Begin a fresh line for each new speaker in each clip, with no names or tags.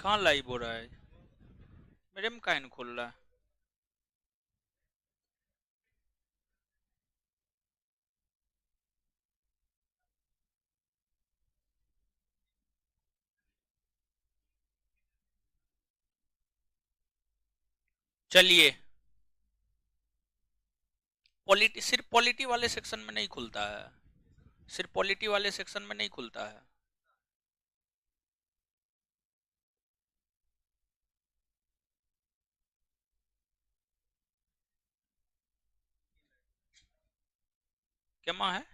कहाँ लाइव हो रहा है? मेरे में काहे नहीं खुल रहा है? चलिए, पॉलिटी सिर्फ पॉलिटी वाले सेक्शन में नहीं खुलता है। सिर्फ पॉलिटी वाले सेक्शन में नहीं खुलता है। क्या माँ है?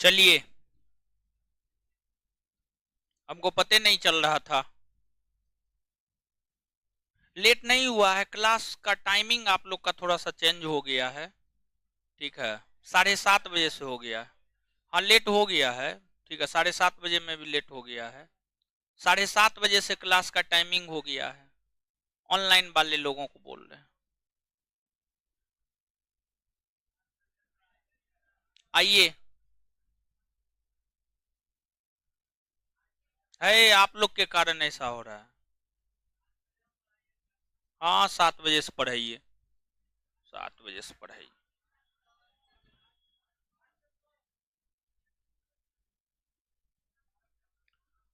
चलिए, हमको पता नहीं चल रहा था। लेट नहीं हुआ है, क्लास का टाइमिंग आप लोग का थोड़ा सा चेंज हो गया है। ठीक है, 7:30 बजे से हो गया है। हाँ, लेट हो गया है। ठीक है, 7:30 बजे में भी लेट हो गया है। 7:30 बजे से क्लास का टाइमिंग हो गया है। ऑनलाइन वाले लोगों को बोल रहे हैं। आइए। है, आप लोग के कारण ऐसा हो रहा है। हाँ, 7 बजे से पढ़ाइए। 7 बजे से पढ़ाइए।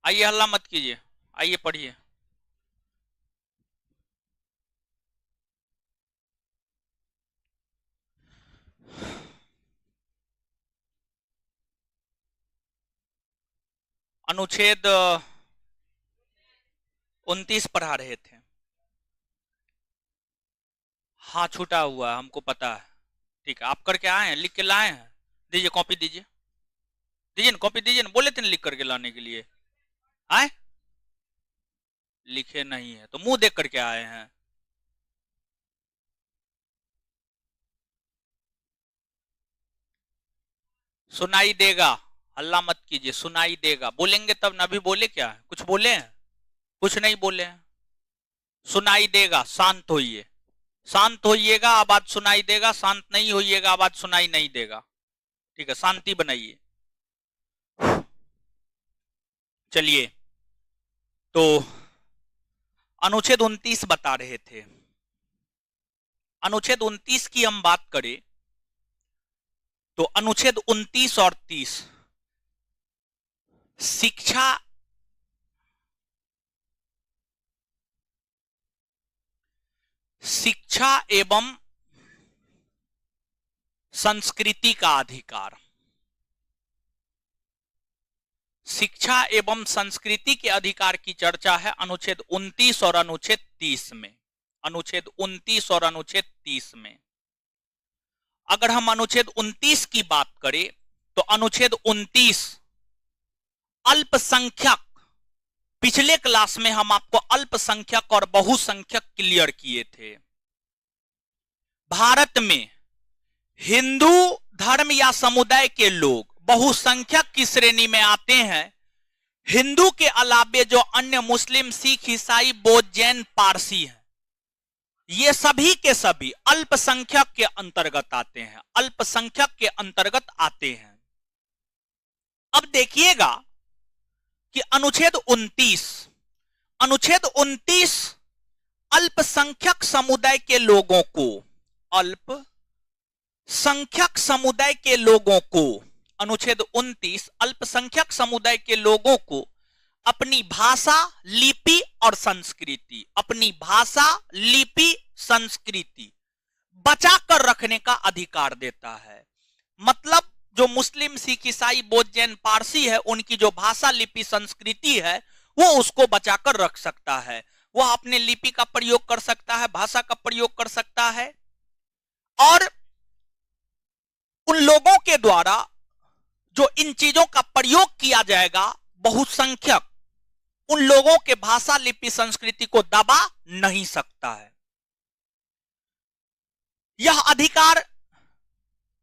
आइए, हल्ला मत कीजिए। आइए, पढ़िए। अनुच्छेद 29 पढ़ा रहे थे। हाँ, छूटा हुआ है, हमको पता है। ठीक है, आप करके आए हैं, लिख के लाए हैं। दीजिए, कॉपी दीजिए। दीजिए ना, कॉपी दीजिए ना, बोले थे ना लिख करके लाने के लिए। आए, लिखे नहीं है तो मुंह देख करके आए हैं। सुनाई देगा। हल्ला मत कीजिए, सुनाई देगा। बोलेंगे तब ना। अभी बोले क्या है? कुछ बोले हैं? कुछ नहीं बोले हैं। सुनाई देगा। शांत होइए। शांत होइएगा, आवाज सुनाई देगा। शांत नहीं होइएगा, आवाज सुनाई नहीं देगा। ठीक है, शांति बनाइए। चलिए, तो अनुच्छेद 29 बता रहे थे। अनुच्छेद 29 की हम बात करें तो अनुच्छेद 29 और 30 शिक्षा शिक्षा एवं संस्कृति का अधिकार। शिक्षा एवं संस्कृति के अधिकार की चर्चा है अनुच्छेद 29 और अनुच्छेद 30 में। अनुच्छेद 29 और अनुच्छेद 30 में अगर हम अनुच्छेद 29 की बात करें तो अनुच्छेद 29 अल्पसंख्यक। पिछले क्लास में हम आपको अल्पसंख्यक और बहुसंख्यक क्लियर किए थे। भारत में हिंदू धर्म या समुदाय के लोग बहुसंख्यक की श्रेणी में आते हैं। हिंदू के अलावे जो अन्य मुस्लिम, सिख, ईसाई, बौद्ध, जैन, पारसी हैं, ये सभी के सभी अल्पसंख्यक के अंतर्गत आते हैं। अल्पसंख्यक के अंतर्गत आते हैं। अब देखिएगा कि अनुच्छेद 29 अल्पसंख्यक समुदाय के लोगों को अल्पसंख्यक समुदाय के लोगों को अनुच्छेद 29 अल्पसंख्यक समुदाय के लोगों को अपनी भाषा, लिपि और संस्कृति, अपनी भाषा, लिपि, संस्कृति बचाकर रखने का अधिकार देता है। मतलब जो मुस्लिम, सिख, ईसाई, बौद्ध, जैन, पारसी है, उनकी जो भाषा, लिपि, संस्कृति है, वो उसको बचाकर रख सकता है। वह अपने लिपि का प्रयोग कर सकता है, भाषा का प्रयोग कर सकता है। और उन लोगों के द्वारा जो इन चीजों का प्रयोग किया जाएगा, बहुसंख्यक, उन लोगों के भाषा, लिपि, संस्कृति को दबा नहीं सकता है। यह अधिकार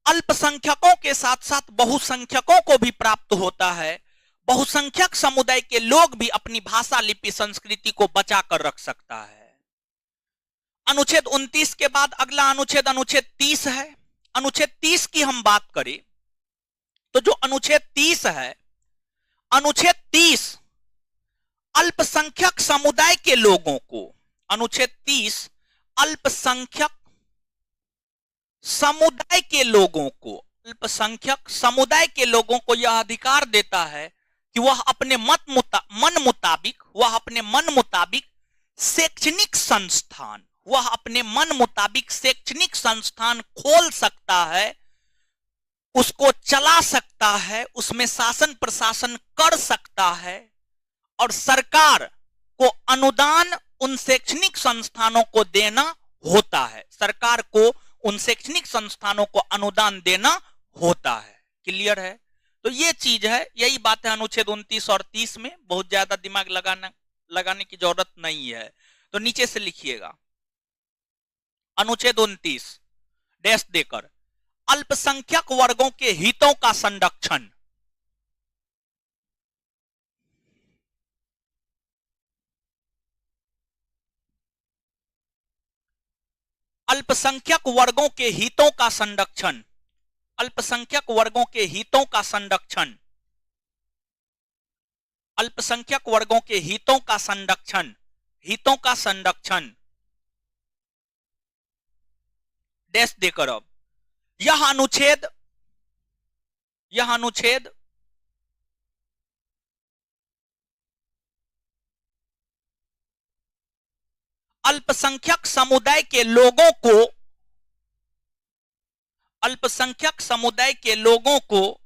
अल्पसंख्यकों के साथ साथ बहुसंख्यकों को भी प्राप्त होता है। बहुसंख्यक समुदाय के लोग भी अपनी भाषा, लिपि, संस्कृति को बचा कर रख सकता है। अनुच्छेद 29 के बाद अगला अनुच्छेद अनुच्छेद 30 है। अनुच्छेद 30 की हम बात करें तो जो अनुच्छेद 30 है, अनुच्छेद 30 अल्पसंख्यक समुदाय के लोगों को, अनुच्छेद 30 अल्पसंख्यक समुदाय के लोगों को, अल्पसंख्यक समुदाय के लोगों को यह अधिकार देता है कि वह अपने मन मुताबिक शैक्षणिक संस्थान, वह अपने मन मुताबिक शैक्षणिक संस्थान खोल सकता है, उसको चला सकता है, उसमें शासन प्रशासन कर सकता है और सरकार को अनुदान उन शैक्षणिक संस्थानों को देना होता है। सरकार को उन शैक्षणिक संस्थानों को अनुदान देना होता है। क्लियर है? तो ये चीज है, यही बात है अनुच्छेद 29 और 30 में। बहुत ज्यादा दिमाग लगाने की जरूरत नहीं है। तो नीचे से लिखिएगा, अनुच्छेद 29 डैश देकर अल्पसंख्यक वर्गों के हितों का संरक्षण। अल्पसंख्यक वर्गों के हितों का संरक्षण, अल्पसंख्यक वर्गों के हितों का संरक्षण, अल्पसंख्यक वर्गों के हितों का संरक्षण, हितों का संरक्षण डैश देकर अब यह अनुच्छेद अल्पसंख्यक समुदाय के लोगों को, अल्पसंख्यक समुदाय के लोगों को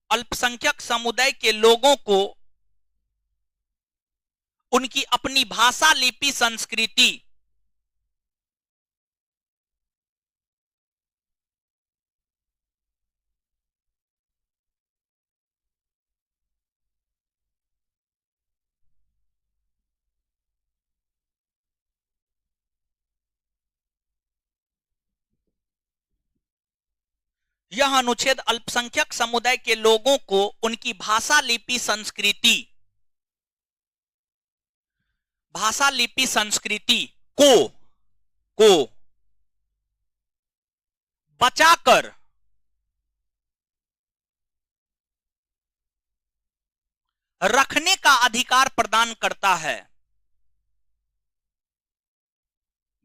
अल्पसंख्यक समुदाय के लोगों को उनकी अपनी भाषा, लिपि, संस्कृति यह अनुच्छेद अल्पसंख्यक समुदाय के लोगों को उनकी भाषा, लिपि, संस्कृति, भाषा, लिपि, संस्कृति को बचाकर रखने का अधिकार प्रदान करता है,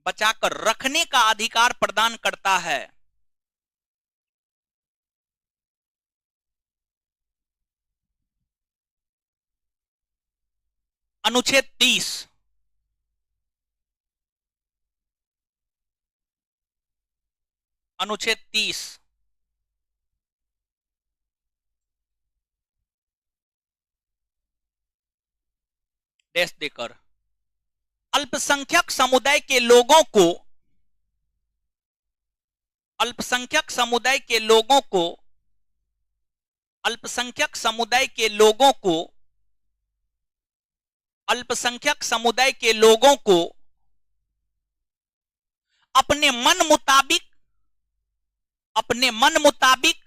बचाकर रखने का अधिकार प्रदान करता है। अनुच्छेद 30 अनुच्छेद 30 डैश देकर अल्पसंख्यक समुदाय के लोगों को, अल्पसंख्यक समुदाय के लोगों को, अल्पसंख्यक समुदाय के लोगों को, अल्पसंख्यक समुदाय के लोगों को अपने मन मुताबिक, अपने मन मुताबिक,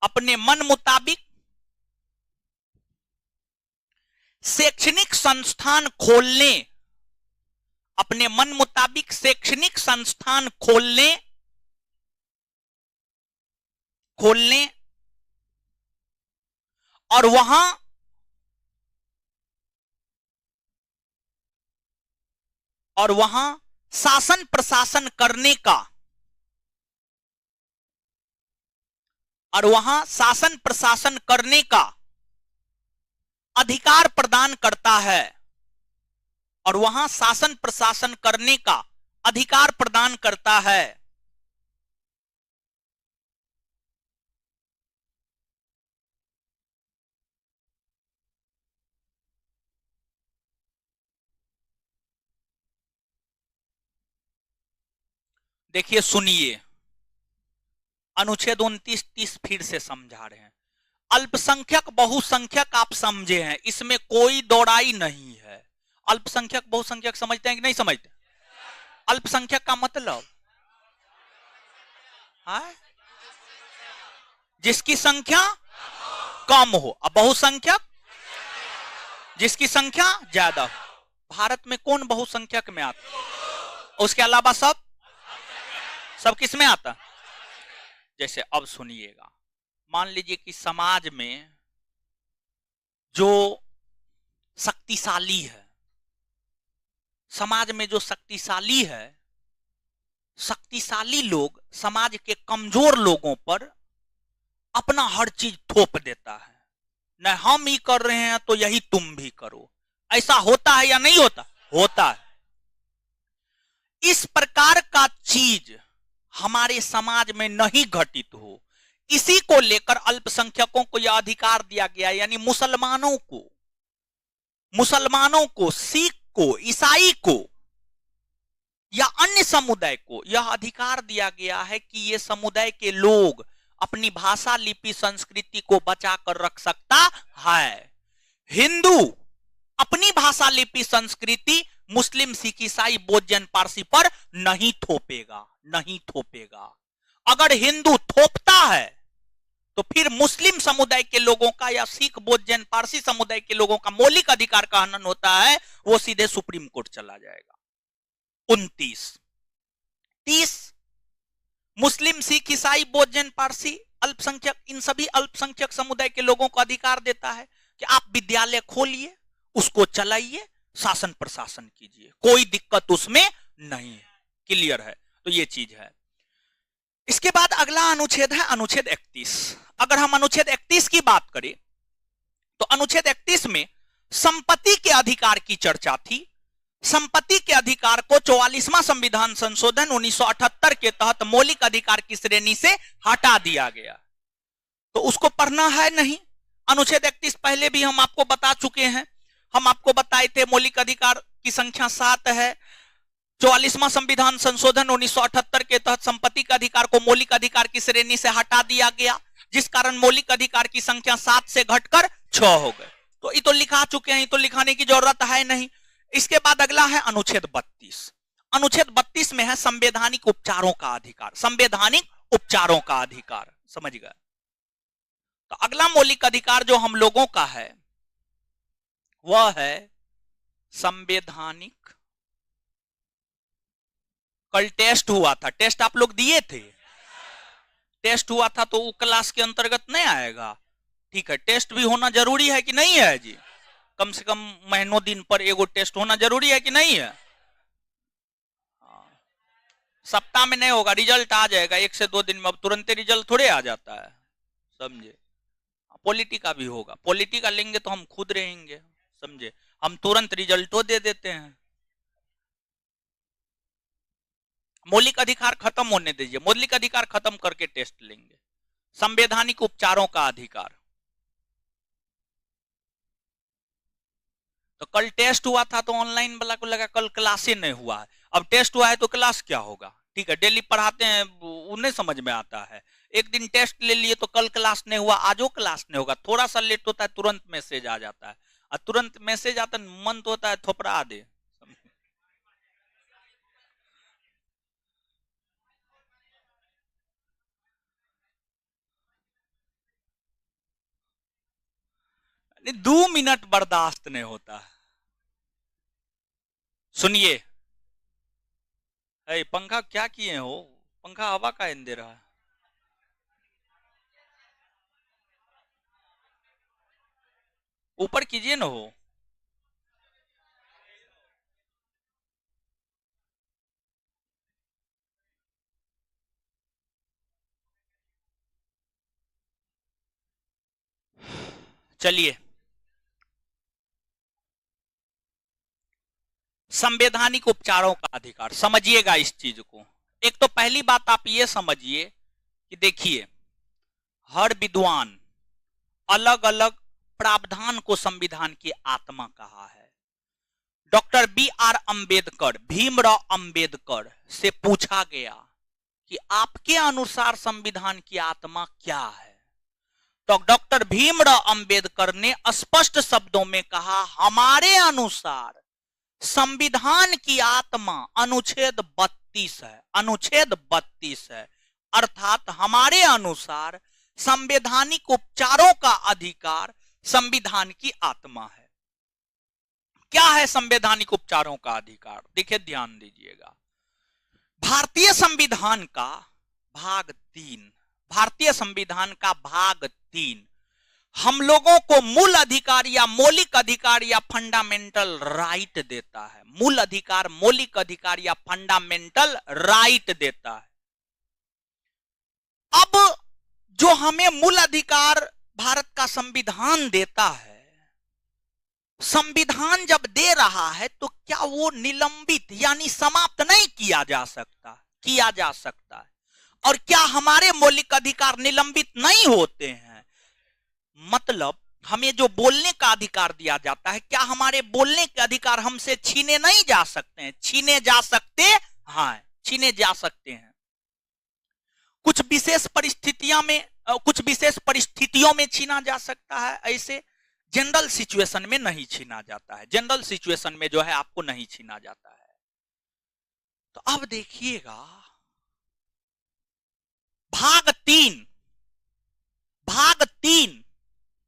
अपने मन मुताबिक शैक्षणिक संस्थान खोलने, अपने मन मुताबिक शैक्षणिक संस्थान खोलने और वहां शासन प्रशासन करने का, और वहां शासन प्रशासन करने का अधिकार प्रदान करता है, और वहां शासन प्रशासन करने का अधिकार प्रदान करता है। देखिए, सुनिए, अनुच्छेद 29 30 फिर से समझा रहे हैं। अल्पसंख्यक बहुसंख्यक आप समझे हैं, इसमें कोई दौड़ाई नहीं है। अल्पसंख्यक बहुसंख्यक समझते हैं कि नहीं समझते? अल्पसंख्यक का मतलब आए? जिसकी संख्या कम हो। अब बहुसंख्यक जिसकी संख्या ज्यादा हो। भारत में कौन बहुसंख्यक में आता? उसके अलावा सब किस में आता? जैसे अब सुनिएगा, मान लीजिए कि समाज में जो शक्तिशाली है, समाज में जो शक्तिशाली है, शक्तिशाली लोग समाज के कमजोर लोगों पर अपना हर चीज थोप देता है। न हम ही कर रहे हैं तो यही तुम भी करो। ऐसा होता है या नहीं होता? होता है। इस प्रकार का चीज हमारे समाज में नहीं घटित हो, इसी को लेकर अल्पसंख्यकों को यह अधिकार दिया गया, यानी मुसलमानों को, सिख को, ईसाई को या अन्य समुदाय को यह अधिकार दिया गया है कि ये समुदाय के लोग अपनी भाषा, लिपि, संस्कृति को बचाकर रख सकता है। हिंदू अपनी भाषा, लिपि, संस्कृति मुस्लिम, सिख, ईसाई, बौद्ध, जैन, पारसी पर नहीं थोपेगा। अगर हिंदू थोपता है तो फिर मुस्लिम समुदाय के लोगों का या सिख, बौद्ध, जैन, पारसी समुदाय के लोगों का मौलिक अधिकार का हनन होता है, वो सीधे सुप्रीम कोर्ट चला जाएगा। 29, 30 मुस्लिम, सिख, ईसाई, बौद्ध, जैन, पारसी, अल्पसंख्यक, इन सभी अल्पसंख्यक समुदाय के लोगों को अधिकार देता है कि आप विद्यालय खोलिए, उसको चलाइए, शासन प्रशासन कीजिए, कोई दिक्कत उसमें नहीं है। क्लियर है? तो ये चीज है। इसके बाद अगला अनुच्छेद है अनुच्छेद 31। अगर हम अनुच्छेद 31 की बात करें तो अनुच्छेद 31 में संपत्ति के अधिकार की चर्चा थी। संपत्ति के अधिकार को 44वां संविधान संशोधन 1978 के तहत मौलिक अधिकार की श्रेणी से हटा दिया गया। तो उसको पढ़ना है नहीं। अनुच्छेद 31 पहले भी हम आपको बता चुके हैं। हम आपको बताए थे मौलिक अधिकार की संख्या 7 है। 44वां संविधान संशोधन 1978 के तहत संपत्ति के अधिकार को मौलिक अधिकार की श्रेणी से हटा दिया गया, जिस कारण मौलिक अधिकार की संख्या 7 से घटकर 6 हो गए। तो ये तो लिखा चुके हैं, ये तो लिखाने की जरूरत है नहीं। इसके बाद अगला है अनुच्छेद 32। अनुच्छेद 32 में है संवैधानिक उपचारों का अधिकार। संवैधानिक उपचारों का अधिकार, समझ गए? तो अगला मौलिक अधिकार जो हम लोगों का है वह है संवैधानिक। कल टेस्ट हुआ था, टेस्ट आप लोग दिए थे? टेस्ट हुआ था तो वो क्लास के अंतर्गत नहीं आएगा। ठीक है, टेस्ट भी होना जरूरी है कि नहीं है जी? कम से कम महीनों दिन पर एगो टेस्ट होना जरूरी है कि नहीं है? सप्ताह में नहीं होगा, रिजल्ट आ जाएगा 1 से 2 दिन में। अब तुरंत रिजल्ट थोड़े आ जाता है, समझे? पॉलिटी का भी होगा, पॉलिटी का लेंगे तो हम खुद रहेंगे, समझे? हम तुरंत रिजल्टो दे देते हैं। मौलिक अधिकार खत्म होने दीजिए, मौलिक अधिकार खत्म करके टेस्ट लेंगे। संवैधानिक उपचारों का अधिकार, तो कल टेस्ट हुआ था तो ऑनलाइन वाला को लगा कल क्लास ही नहीं हुआ है। अब टेस्ट हुआ है तो क्लास क्या होगा? ठीक है, डेली पढ़ाते हैं, उन्हें समझ में आता है। एक दिन टेस्ट ले लिए तो कल क्लास नहीं हुआ, आजो क्लास नहीं होगा। थोड़ा सा लेट होता है तुरंत मैसेज आ जाता है, और तुरंत मैसेज आता है मन तो होता है थोपड़ा दे। नहीं, 2 मिनट बर्दाश्त नहीं होता। सुनिए, पंखा क्या किए हो? पंखा हवा का इन दे रहा है। ऊपर कीजिए ना हो। चलिए, संवैधानिक उपचारों का अधिकार समझिएगा इस चीज को। एक तो पहली बात आप ये समझिए कि देखिए, हर विद्वान अलग अलग प्रावधान को संविधान की आत्मा कहा है। Doctor B.R. अंबेडकर, भीमराव अंबेडकर से पूछा गया कि आपके अनुसार संविधान की आत्मा क्या है, तो डॉक्टर भीमराव अंबेडकर ने स्पष्ट शब्दों में कहा, हमारे अनुसार संविधान की आत्मा अनुच्छेद 32 है। अनुच्छेद 32 है। अर्थात हमारे अनुसार संवैधानिक उपचारों का अधिकार संविधान की आत्मा है। क्या है संवैधानिक उपचारों का अधिकार? देखिए, ध्यान दीजिएगा। भारतीय संविधान का भाग 3, भारतीय संविधान का भाग 3 हम लोगों को मूल अधिकार या मौलिक अधिकार या फंडामेंटल राइट देता है। मूल अधिकार, मौलिक अधिकार या फंडामेंटल राइट देता है। अब जो हमें मूल अधिकार भारत का संविधान देता है, संविधान जब दे रहा है तो क्या वो निलंबित यानी समाप्त नहीं किया जा सकता? किया जा सकता है। और क्या हमारे मौलिक अधिकार निलंबित नहीं होते हैं? मतलब हमें जो बोलने का अधिकार दिया जाता है, क्या हमारे बोलने के अधिकार हमसे छीने नहीं जा सकते हैं? छीने जा सकते हैं, छीने जा सकते हैं। कुछ विशेष परिस्थितियों में छीना जा सकता है, ऐसे जनरल सिचुएशन में नहीं छीना जाता है। जनरल सिचुएशन में जो है आपको नहीं छीना जाता है। तो अब देखिएगा, भाग 3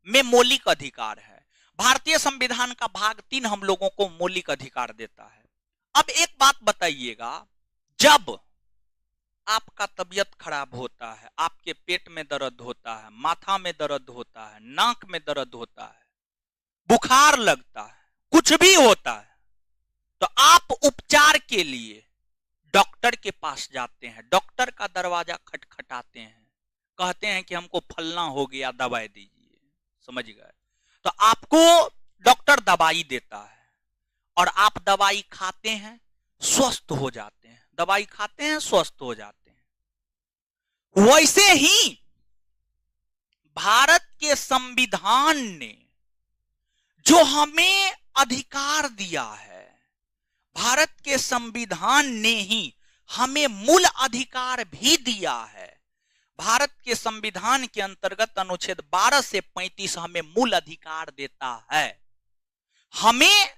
में मौलिक अधिकार है। भारतीय संविधान का भाग 3 हम लोगों को मौलिक अधिकार देता है। अब एक बात बताइएगा, जब आपका तबीयत खराब होता है, आपके पेट में दर्द होता है, माथा में दर्द होता है, नाक में दर्द होता है, बुखार लगता है, कुछ भी होता है, तो आप उपचार के लिए डॉक्टर के पास जाते हैं। डॉक्टर का दरवाजा खटखटाते हैं, कहते हैं कि हमको फलना हो गया, दवाई दीजिए। समझ गए? तो आपको डॉक्टर दवाई देता है और आप दवाई खाते हैं, स्वस्थ हो जाते हैं। दवाई खाते हैं, स्वस्थ हो जाते हैं। वैसे ही भारत के संविधान ने जो हमें अधिकार दिया है, भारत के संविधान ने ही हमें मूल अधिकार भी दिया है। भारत के संविधान के अंतर्गत अनुच्छेद 12 से 35 हमें मूल अधिकार देता है। हमें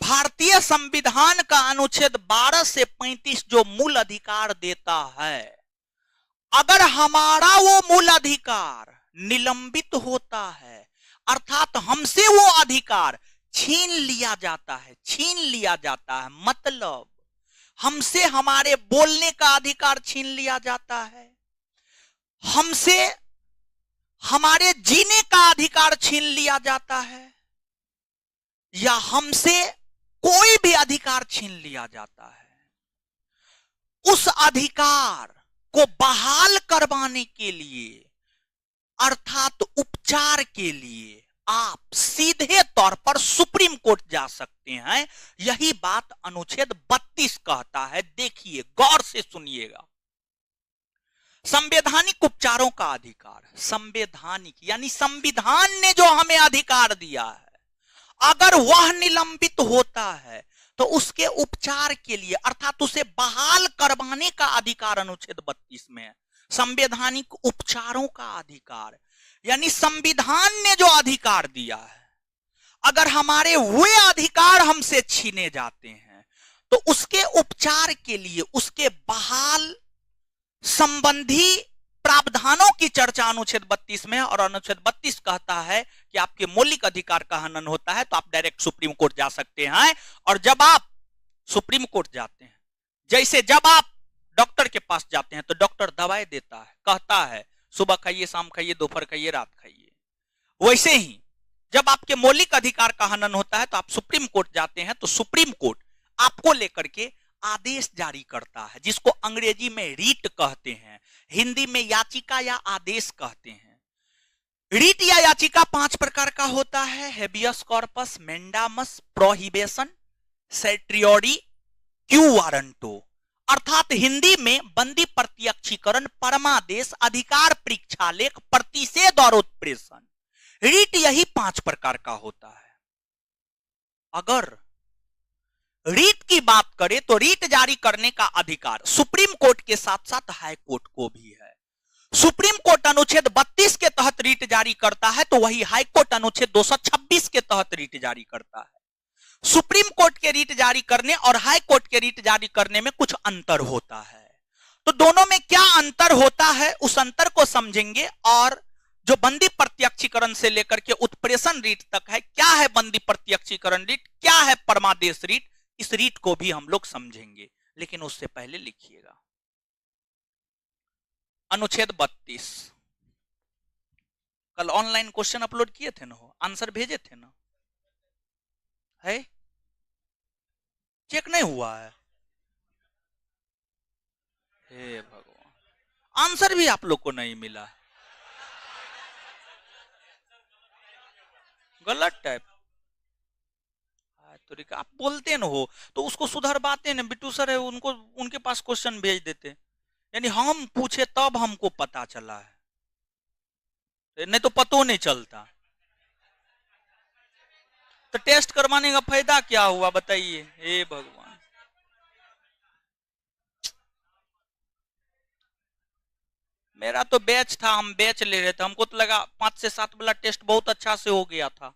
भारतीय संविधान का अनुच्छेद 12 से 35 जो मूल अधिकार देता है, अगर हमारा वो मूल अधिकार निलंबित होता है, अर्थात हमसे वो अधिकार छीन लिया जाता है, मतलब हमसे हमारे बोलने का अधिकार छीन लिया जाता है, हमसे हमारे जीने का अधिकार छीन लिया जाता है, या हमसे कोई भी अधिकार छीन लिया जाता है, उस अधिकार को बहाल करवाने के लिए अर्थात उपचार के लिए आप सीधे तौर पर सुप्रीम कोर्ट जा सकते हैं। यही बात अनुच्छेद 32 कहता है। देखिए, गौर से सुनिएगा। संवैधानिक उपचारों का अधिकार, संवैधानिक यानी संविधान ने जो हमें अधिकार दिया है, अगर वह निलंबित होता है तो उसके उपचार के लिए अर्थात उसे बहाल करवाने का अधिकार अनुच्छेद 32 में है। संवैधानिक उपचारों का अधिकार यानी संविधान ने जो अधिकार दिया है, अगर हमारे वे अधिकार हमसे छीने जाते हैं तो उसके उपचार के लिए उसके बहाल संबंधी प्रावधानों की चर्चा अनुच्छेद 32 में है। और अनुच्छेद 32 कहता है कि आपके मौलिक अधिकार का हनन होता है तो आप डायरेक्ट सुप्रीम कोर्ट जा सकते हैं। और जब आप सुप्रीम कोर्ट जाते हैं, जैसे जब आप डॉक्टर के पास जाते हैं तो डॉक्टर दवाई देता है, कहता है सुबह खाइए, शाम खाइए, दोपहर खाइए, रात खाइए, वैसे ही जब आपके मौलिक अधिकार का हनन होता है तो आप सुप्रीम कोर्ट जाते हैं तो सुप्रीम कोर्ट आपको लेकर के आदेश जारी करता है, जिसको अंग्रेजी में रीट कहते हैं, हिंदी में याचिका या आदेश कहते हैं। रीट या याचिका 5 प्रकार का होता है: habeas corpus, mandamus, prohibition, certiorari, quo warranto. अर्थात हिंदी में बंदी प्रत्यक्षीकरण, परमादेश, अधिकार परीक्षालेख, प्रतिषेध और उत्प्रेषण। रीट यही 5 प्रकार का होता है। अगर रीट की बात करें तो रीट जारी करने का अधिकार सुप्रीम कोर्ट के साथ साथ हाई कोर्ट को भी है। सुप्रीम कोर्ट अनुच्छेद 32 के तहत रीट जारी करता है तो वही हाई कोर्ट अनुच्छेद 226 के तहत रीट जारी करता है। सुप्रीम कोर्ट के रीट जारी करने और हाई कोर्ट के रीट जारी करने में कुछ अंतर होता है। तो दोनों में क्या अंतर होता है उस अंतर को समझेंगे। और जो बंदी प्रत्यक्षीकरण से लेकर के उत्प्रेषण रीट तक है, क्या है बंदी प्रत्यक्षीकरण रीट, क्या है परमादेश रीट, इस रीट को भी हम लोग समझेंगे। लेकिन उससे पहले लिखिएगा अनुच्छेद 32। कल ऑनलाइन क्वेश्चन अपलोड किए थे ना, हो आंसर भेजे थे ना, है चेक नहीं हुआ है? हे भगवान, आंसर भी आप लोग को नहीं मिला, गलत टाइप। तो आप बोलते न हो तो उसको सुधरवाते न, बिट्टू सर है उनको, उनके पास क्वेश्चन भेज देते, यानी हम पूछे तब हमको पता चला है, नहीं तो पतो नहीं चलता। तो टेस्ट करवाने का फायदा क्या हुआ बताइए, हे भगवान। मेरा तो बैच था, हम बैच ले रहे थे, हमको तो लगा 5 से 7 वाला टेस्ट बहुत अच्छा से हो गया था,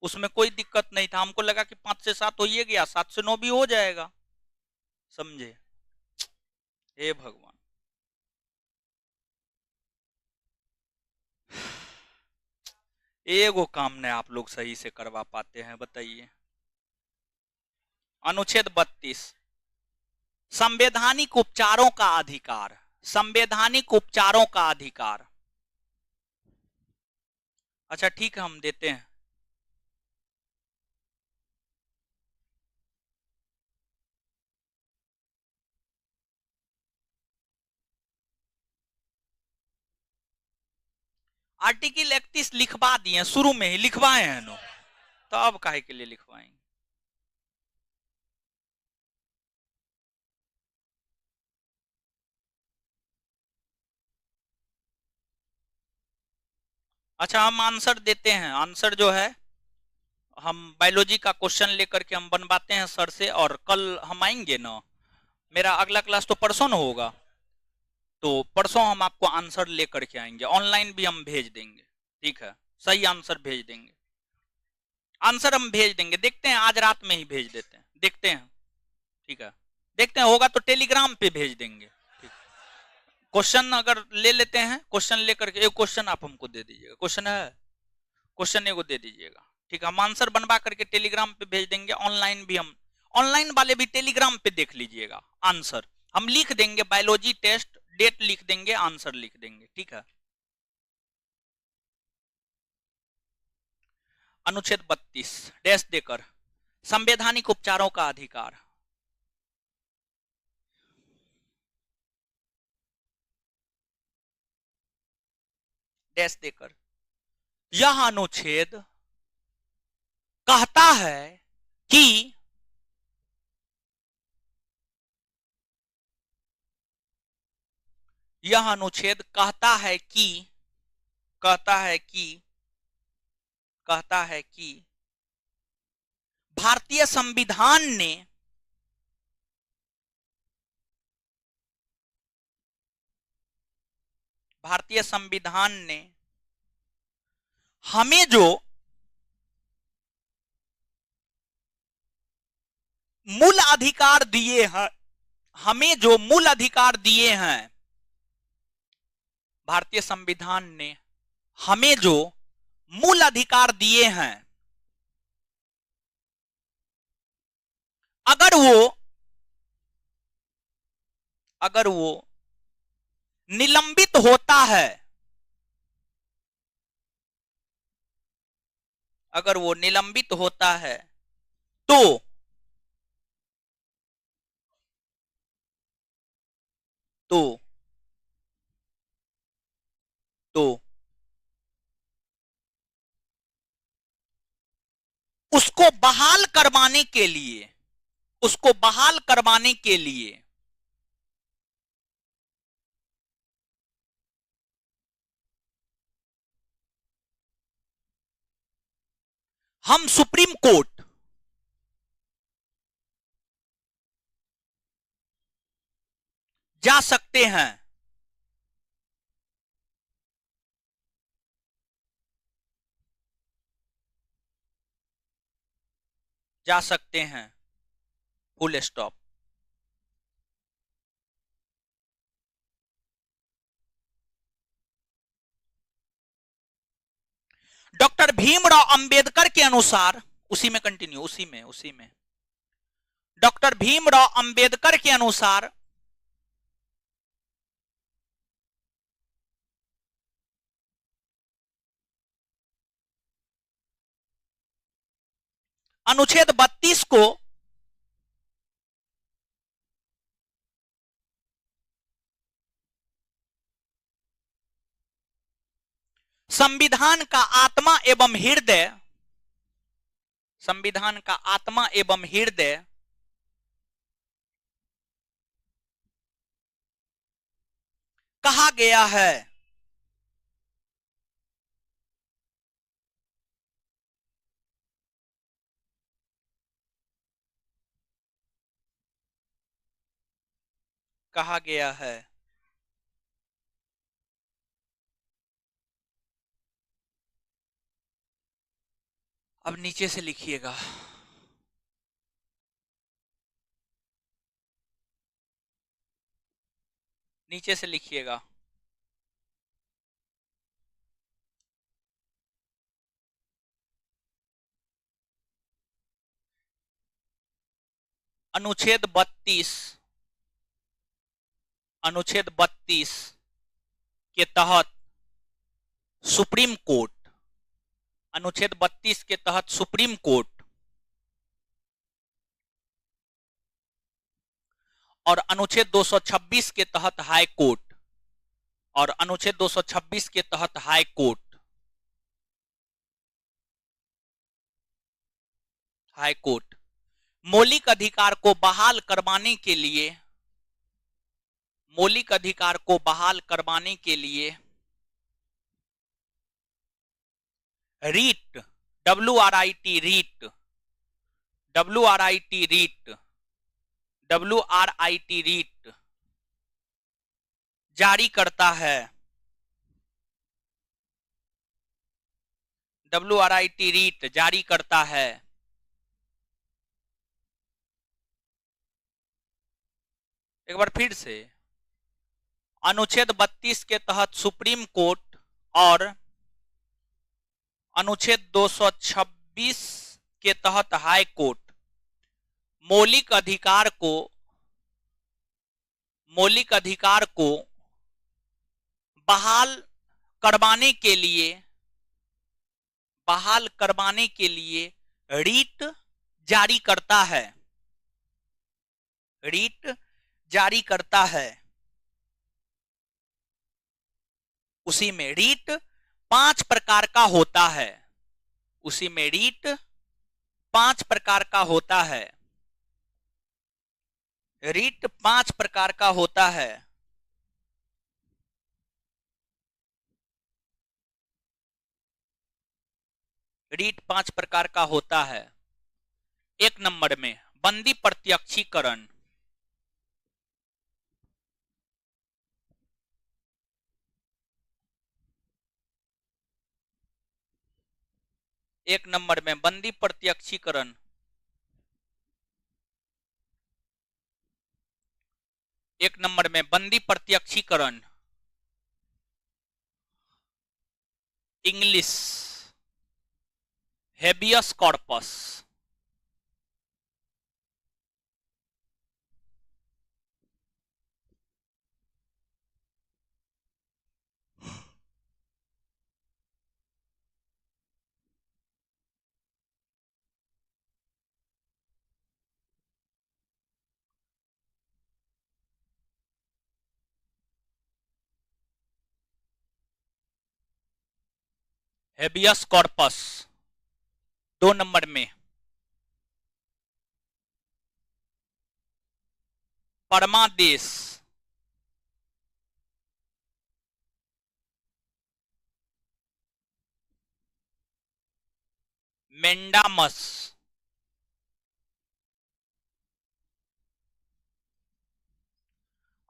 उसमें कोई दिक्कत नहीं था, हमको लगा कि 5 से 7 हो ही गया, 7 से 9 भी हो जाएगा, समझे? हे भगवान। एगो काम नहीं आप लोग सही से करवा पाते हैं, बताइए। अनुच्छेद 32 संवैधानिक उपचारों का अधिकार, संवैधानिक उपचारों का अधिकार। अच्छा ठीक है, हम देते हैं। आर्टिकल 31 लिखवा दिए, शुरू में ही लिखवाए हैं नो, तो अब काहे के लिए लिखवाएंगे? अच्छा हम आंसर देते हैं, आंसर जो है हम बायोलॉजी का क्वेश्चन लेकर के हम बनवाते हैं सर से, और कल हम आएंगे ना, मेरा अगला क्लास तो परसों न होगा, तो परसों हम आपको आंसर लेकर के आएंगे, ऑनलाइन भी हम भेज देंगे, ठीक है? सही आंसर भेज देंगे, आंसर हम भेज देंगे, देखते हैं आज रात में ही भेज देते हैं, देखते हैं, ठीक है? देखते हैं होगा तो टेलीग्राम पे भेज देंगे, ठीक। क्वेश्चन अगर ले लेते हैं, क्वेश्चन लेकर के एक क्वेश्चन आप हमको दे दीजिएगा, क्वेश्चन है, क्वेश्चन एगो दे दीजिएगा, ठीक है? हम आंसर बनवा करके टेलीग्राम पे भेज देंगे, ऑनलाइन भी हम, ऑनलाइन वाले भी टेलीग्राम पे देख लीजिएगा, आंसर हम लिख देंगे, बायोलॉजी टेस्ट डेट लिख देंगे, आंसर लिख देंगे, ठीक है? अनुच्छेद 32 डैश देकर संवैधानिक उपचारों का अधिकार, डैश देकर यह अनुच्छेद कहता है कि यह अनुच्छेद कहता है कि कहता है कि कहता है कि भारतीय संविधान ने भारतीय संविधान ने हमें जो मूल अधिकार दिए हैं, हमें जो मूल अधिकार दिए हैं, भारतीय संविधान ने हमें जो मूल अधिकार दिए हैं, अगर वो निलंबित होता है, अगर वो निलंबित होता है तो तो तो उसको बहाल करवाने के लिए, उसको बहाल करवाने के लिए हम सुप्रीम कोर्ट जा सकते हैं, जा सकते हैं, full stop. Doctor Bhimrao Ambedkar के अनुसार, उसी में कंटिन्यू, उसी में डॉक्टर भीमराव अंबेडकर के अनुसार अनुच्छेद 32 को संविधान का आत्मा एवं हृदय, संविधान का आत्मा एवं हृदय कहा गया है। कहा गया है। अब नीचे से लिखिएगा। नीचे से लिखिएगा। अनुच्छेद 32, अनुच्छेद 32 के तहत सुप्रीम कोर्ट, अनुच्छेद 32 के तहत सुप्रीम कोर्ट और अनुच्छेद 226 के तहत हाई कोर्ट, और अनुच्छेद 226 के तहत हाई कोर्ट, हाई कोर्ट मौलिक अधिकार को बहाल करवाने के लिए, मौलिक अधिकार को बहाल करवाने के लिए REET, WRIT REET, WRIT REET, WRIT REET जारी करता है। WRIT रीट जारी करता है। एक बार फिर से, अनुच्छेद 32 के तहत सुप्रीम कोर्ट और अनुच्छेद 226 के तहत हाई कोर्ट मौलिक अधिकार को, मौलिक अधिकार को बहाल करवाने के लिए, बहाल करवाने के लिए रीट जारी करता है, रीट जारी करता है। उसी में रीट 5 प्रकार का होता है, उसी में रीट 5 प्रकार का होता है, रीट 5 प्रकार का होता है। रीट 5 प्रकार का होता है। 1 नंबर में बंदी प्रत्यक्षीकरण, 1 नंबर में बंदी प्रत्यक्षीकरण, 1 नंबर में बंदी प्रत्यक्षीकरण, English habeas corpus, habeas corpus. 2 number में परमादेश, मेंडामस,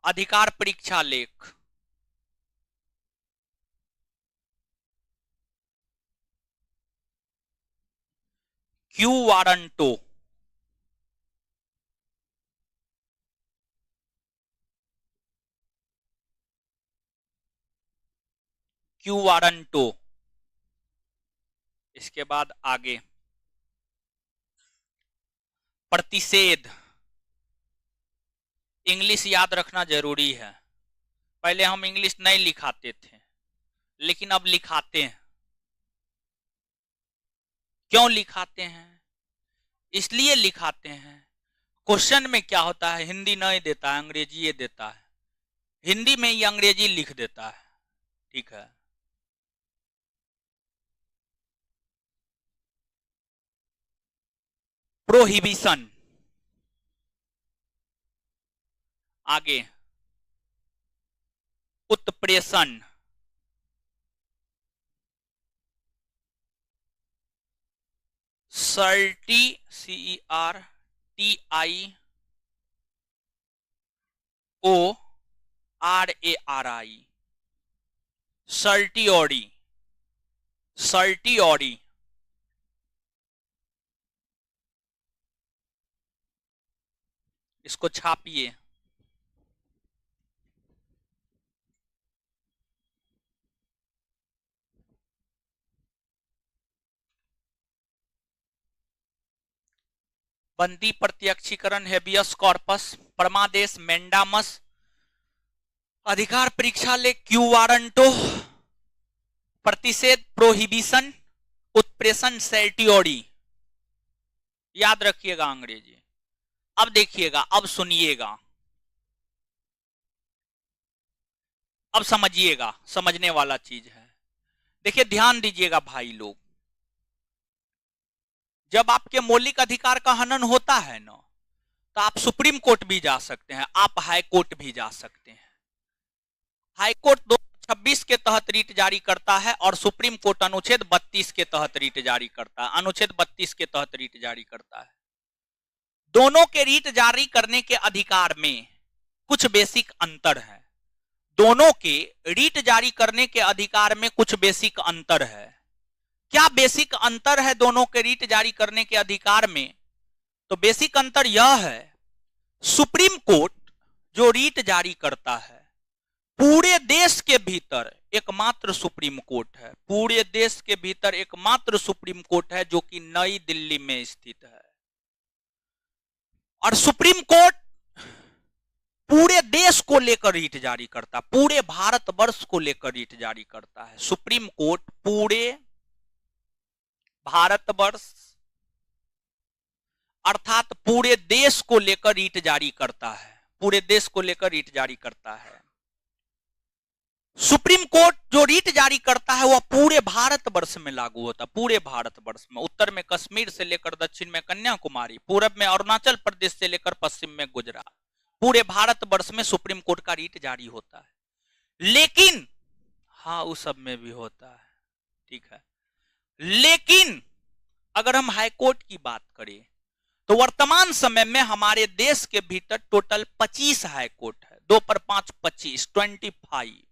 अधिकार परीक्षा लेख, क्यू वारंटो, क्यू वारंटो, इसके बाद आगे प्रतिषेध। इंग्लिश याद रखना जरूरी है। पहले हम इंग्लिश नहीं लिखाते थे, लेकिन अब लिखाते हैं। क्यों लिखाते हैं? इसलिए लिखाते हैं, क्वेश्चन में क्या होता है, हिंदी नहीं देता है, अंग्रेजी ये देता है। हिंदी में ये अंग्रेजी लिख देता है, ठीक है। प्रोहिबिशन, आगे उत्प्रेषण, सर्टी CERTIORARI, सर्टियोरी, सर्टियोरी, इसको छापिए। बंदी प्रत्यक्षीकरण, हेबियस कॉर्पस, परमादेश, मेंडामस, अधिकार परीक्षा ले, क्यू वारंटो, प्रतिषेध, प्रोहिबिशन, उत्प्रेषण, सर्टियोरी। याद रखिएगा अंग्रेजी। अब देखिएगा, अब सुनिएगा, अब समझिएगा, समझने वाला चीज है। देखिए ध्यान दीजिएगा भाई लोग, जब आपके मौलिक अधिकार का हनन होता है ना, तो आप सुप्रीम कोर्ट भी जा सकते हैं, आप हाई कोर्ट भी जा सकते हैं। हाई कोर्ट 226 के तहत रीट जारी करता है और सुप्रीम कोर्ट अनुच्छेद 32 के तहत रीट जारी करता है, अनुच्छेद 32 के तहत रीट जारी करता है। दोनों के रीट जारी करने के अधिकार में कुछ बेसिक अंतर है। दोनों के रीट जारी करने के अधिकार में कुछ बेसिक अंतर है। क्या बेसिक अंतर है दोनों के रीट जारी करने के अधिकार में? तो बेसिक अंतर यह है, सुप्रीम कोर्ट जो रीट जारी करता है, पूरे देश के भीतर एकमात्र सुप्रीम कोर्ट है, पूरे देश के भीतर एकमात्र सुप्रीम कोर्ट है, जो कि नई दिल्ली में स्थित है। और सुप्रीम कोर्ट पूरे देश को लेकर रीट जारी करता, पूरे भारतवर्ष को लेकर रीट जारी करता है। सुप्रीम कोर्ट पूरे भारतवर्ष अर्थात पूरे देश को लेकर रीट जारी करता है, पूरे देश को लेकर रीट जारी करता है। सुप्रीम कोर्ट जो रीट जारी करता है वह पूरे भारतवर्ष में लागू होता है, पूरे भारतवर्ष में। उत्तर में कश्मीर से लेकर दक्षिण में कन्याकुमारी, पूरब में अरुणाचल प्रदेश से लेकर पश्चिम में गुजरात, पूरे भारतवर्ष में सुप्रीम कोर्ट का रीट जारी होता है। लेकिन हाँ, उस सब में भी होता है, ठीक है। लेकिन अगर हम हाई कोर्ट की बात करें तो वर्तमान समय में हमारे देश के भीतर टोटल 25 हाई कोर्ट है। 2 पर 5 25, 25।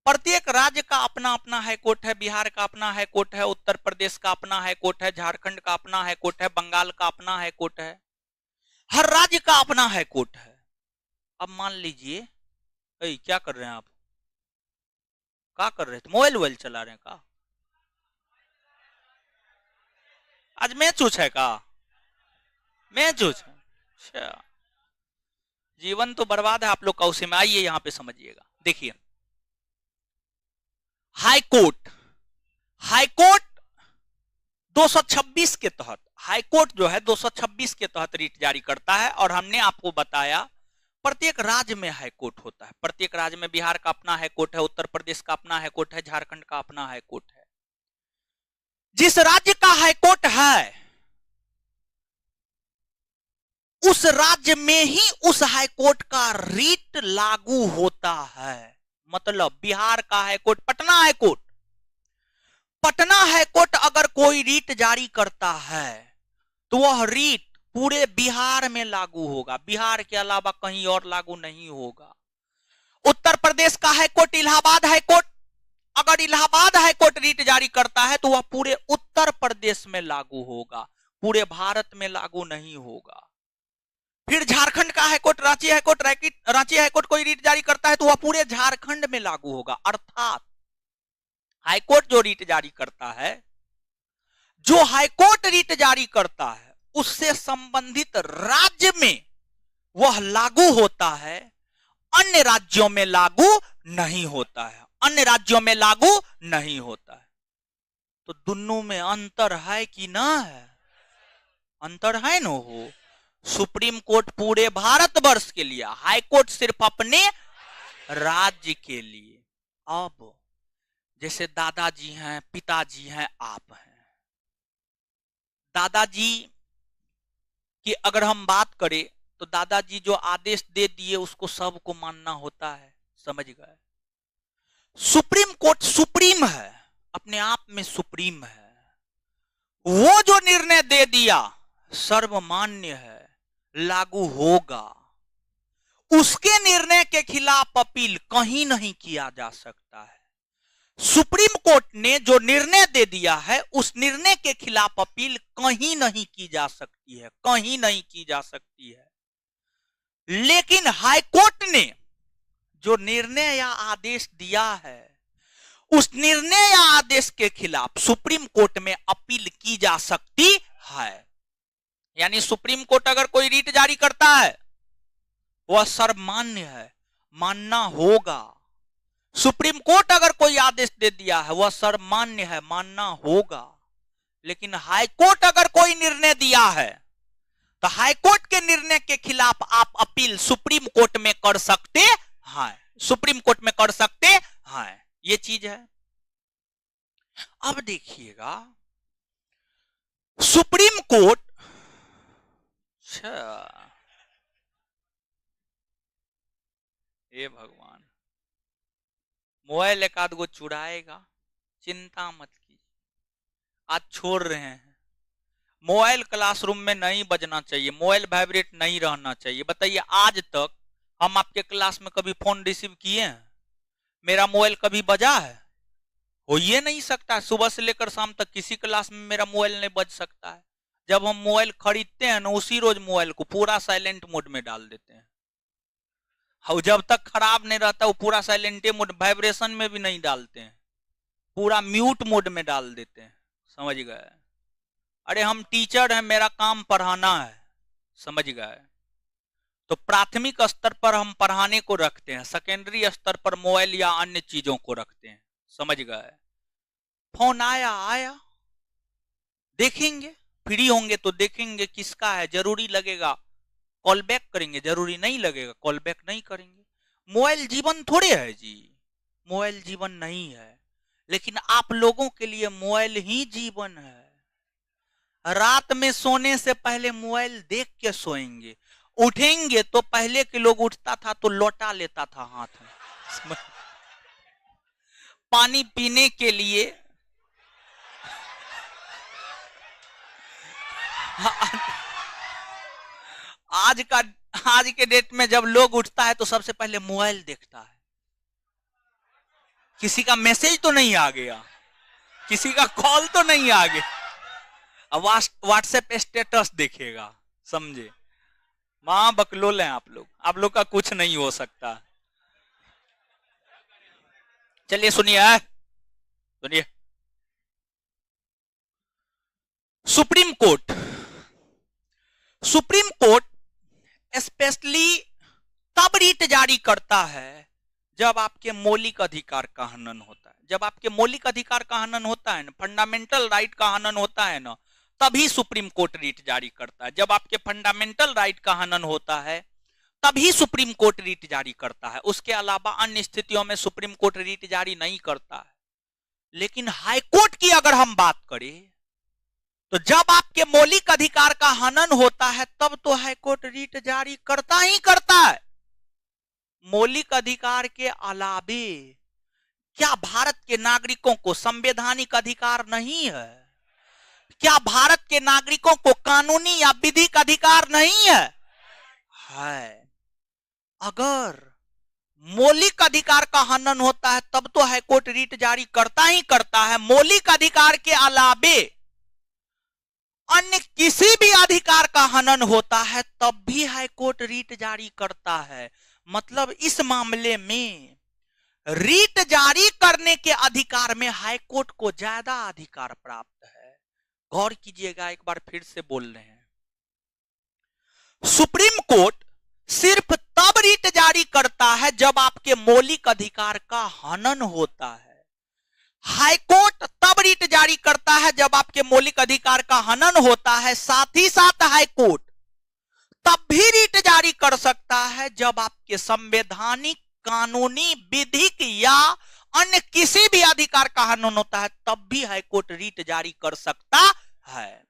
प्रत्येक राज्य का अपना अपना हाई कोर्ट है। बिहार का अपना हाई कोर्ट है, उत्तर प्रदेश का अपना हाई कोर्ट है, झारखंड का अपना हाई कोर्ट है, बंगाल का अपना हाई कोर्ट है, हर राज्य का अपना हाई कोर्ट है। अब मान लीजिए, क्या कर रहे हैं आप? क्या कर रहे थे? मोबाइल चला रहे हैं का? आज मैच उच है का? मैच उच है? अच्छा, जीवन तो बर्बाद है आप लोग का उसी में। आइए यहां पे समझिएगा। देखिए, हाई कोर्ट 226 के तहत, हाई कोर्ट जो है 226 के तहत रीट जारी करता है। और हमने आपको बताया प्रत्येक राज्य में हाई कोर्ट होता है। प्रत्येक राज्य में बिहार का अपना हाई कोर्ट है, उत्तर प्रदेश का अपना हाई कोर्ट है, झारखंड का अपना हाई कोर्ट है। जिस राज्य का हाई कोर्ट है उस राज्य में ही उस हाई कोर्ट का रीट लागू होता है। मतलब बिहार का high court, Patna high court, Patna high court अगर कोई रीट जारी करता है तो वह रीट पूरे बिहार में लागू होगा, बिहार के अलावा कहीं और लागू नहीं होगा। उत्तर प्रदेश का high court, Allahabad high court, अगर इलाहाबाद हाई कोर्ट रीट जारी करता है तो वह पूरे उत्तर प्रदेश में लागू होगा, पूरे भारत में लागू नहीं होगा। फिर झारखंड का हाईकोर्ट, रांची हाईकोर्ट कोई रीट जारी करता है तो वह पूरे झारखंड में लागू होगा। अर्थात हाईकोर्ट जो रीट जारी करता है जो हाईकोर्ट रीट जारी करता है उससे संबंधित राज्य में वह लागू होता है, अन्य राज्यों में लागू नहीं होता है, अन्य राज्यों में लागू नहीं होता है। तो दोनों में अंतर है कि ना है? अंतर है ना हो। सुप्रीम कोर्ट पूरे भारतवर्ष के लिए, हाई कोर्ट सिर्फ अपने राज्य के लिए। अब जैसे दादाजी हैं, पिताजी हैं, आप हैं। दादाजी की अगर हम बात करें तो दादाजी जो आदेश दे दिए उसको सबको मानना होता है, समझ गए। सुप्रीम कोर्ट सुप्रीम है, अपने आप में सुप्रीम है। वो जो निर्णय दे दिया सर्वमान्य है, लागू होगा। उसके निर्णय के खिलाफ अपील कहीं नहीं किया जा सकता है। सुप्रीम कोर्ट ने जो निर्णय दे दिया है उस निर्णय के खिलाफ अपील कहीं नहीं की जा सकती है, कहीं नहीं की जा सकती है। लेकिन हाई कोर्ट ने जो निर्णय या आदेश दिया है उस निर्णय या आदेश के खिलाफ सुप्रीम कोर्ट में अपील की जा सकती है। यानी सुप्रीम कोर्ट अगर कोई रीट जारी करता है वह सर्वमान्य है, मानना होगा। सुप्रीम कोर्ट अगर कोई आदेश दे दिया है वह सर्वमान्य है, मानना होगा। लेकिन हाई कोर्ट अगर कोई निर्णय दिया है तो हाई कोर्ट के निर्णय के खिलाफ आप अपील सुप्रीम कोर्ट में कर सकते हैं, सुप्रीम कोर्ट में कर सकते हैं। ये चीज है। अब देखिएगा सुप्रीम कोर्ट, हे भगवान, मोबाइल एक आध गो चुराएगा, चिंता मत कीजिए, आज छोड़ रहे हैं। मोबाइल क्लासरूम में नहीं बजना चाहिए, मोबाइल वाइब्रेट नहीं रहना चाहिए। बताइए आज तक हम आपके क्लास में कभी फोन रिसीव किए हैं? मेरा मोबाइल कभी बजा है? हो ये नहीं सकता है। सुबह से लेकर शाम तक किसी क्लास में मेरा मोबाइल नहीं बज सकता है। जब हम मोबाइल खरीदते हैं ना उसी रोज मोबाइल को पूरा साइलेंट मोड में डाल देते हैं, और जब तक खराब नहीं रहता वो पूरा साइलेंट मोड, वाइब्रेशन में भी नहीं डालते हैं, पूरा म्यूट मोड में डाल देते हैं, समझ गए। अरे हम टीचर हैं, मेरा काम पढ़ाना है, समझ गए। तो प्राथमिक स्तर पर हम पढ़ाने को रखते हैं, सेकेंडरी स्तर पर मोबाइल या अन्य चीजों को रखते हैं, समझ गए। फोन आया देखेंगे, फ्री होंगे तो देखेंगे किसका है, जरूरी लगेगा कॉल बैक करेंगे, जरूरी नहीं लगेगा कॉल बैक नहीं करेंगे। मोबाइल जीवन थोड़े है जी, मोबाइल जीवन नहीं है। लेकिन आप लोगों के लिए मोबाइल ही जीवन है। रात में सोने से पहले मोबाइल देख के सोएंगे, उठेंगे तो पहले के लोग उठता था तो लौटा लेता था हाथ में पानी पीने के लिए। आज के डेट में जब लोग उठता है तो सबसे पहले मोबाइल देखता है, किसी का मैसेज तो नहीं आ गया, किसी का कॉल तो नहीं आ गया, अब व्हाट्सएप स्टेटस देखेगा, समझे। मां बकलोल हैं आप लोग का कुछ नहीं हो सकता। चलिए सुनिए सुप्रीम कोर्ट स्पेशली तब रीट जारी करता है जब आपके मौलिक अधिकार का हनन होता है। जब आपके मौलिक अधिकार का हनन होता है ना, फंडामेंटल राइट का हनन होता है ना, तभी सुप्रीम कोर्ट रीट जारी करता है। जब आपके फंडामेंटल राइट का हनन होता है तभी सुप्रीम कोर्ट रीट जारी करता है। उसके अलावा अन्य स्थितियों में सुप्रीम कोर्ट रीट जारी नहीं करता है। लेकिन हाई कोर्ट की अगर हम बात करें तो जब आपके मौलिक अधिकार का हनन होता है तब तो हाई कोर्ट रीट जारी करता ही करता है। मौलिक अधिकार के अलावे क्या भारत के नागरिकों को संवैधानिक अधिकार नहीं है? क्या भारत के नागरिकों को कानूनी या विधिक अधिकार नहीं है? अगर मौलिक अधिकार का हनन होता है तब तो हाईकोर्ट रीट जारी करता ही करता है। मौलिक अधिकार के अलावे अन्य किसी भी अधिकार का हनन होता है तब भी हाईकोर्ट रीट जारी करता है। मतलब इस मामले में रीट जारी करने के अधिकार में हाईकोर्ट को ज्यादा अधिकार प्राप्त है। गौर कीजिएगा, एक बार फिर से बोल रहे हैं। सुप्रीम कोर्ट सिर्फ तब रीट जारी करता है जब आपके मौलिक अधिकार का हनन होता है। हाई कोर्ट तब रीट जारी करता है जब आपके मौलिक अधिकार का हनन होता है। साथ ही साथ हाई कोर्ट तब भी रीट जारी कर सकता है जब आपके संवैधानिक, कानूनी, विधिक या अन्य किसी भी अधिकार का हनन होता है, तब भी हाई कोर्ट रीट जारी कर सकता है।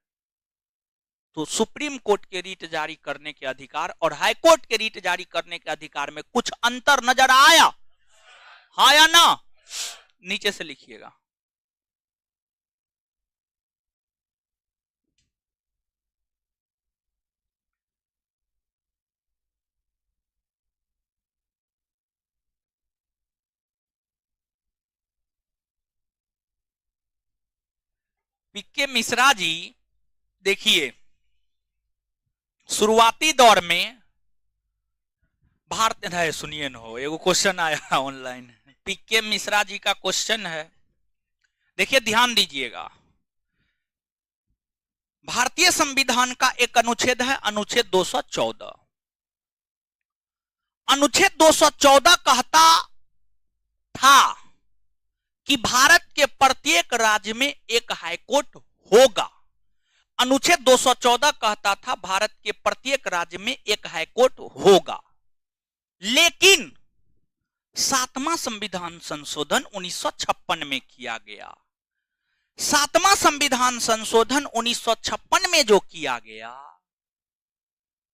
तो सुप्रीम कोर्ट के रीट जारी करने के अधिकार और हाई कोर्ट के रीट जारी करने के अधिकार में कुछ अंतर नजर आया? हाँ या ना? नीचे से लिखिएगा। पीके मिश्रा जी, देखिए शुरुआती दौर में भारत है, सुनिए न हो, एगो क्वेश्चन आया ऑनलाइन, पीके मिश्रा जी का क्वेश्चन है, देखिए ध्यान दीजिएगा। भारतीय संविधान का एक अनुच्छेद है, अनुच्छेद 214। अनुच्छेद 214 कहता था कि भारत के प्रत्येक राज्य में एक हाईकोर्ट होगा। अनुच्छेद 214 कहता था भारत के प्रत्येक राज्य में एक हाईकोर्ट होगा। लेकिन 7वां संविधान संशोधन 1956 में किया गया। 7वां संविधान संशोधन 1956 में जो किया गया,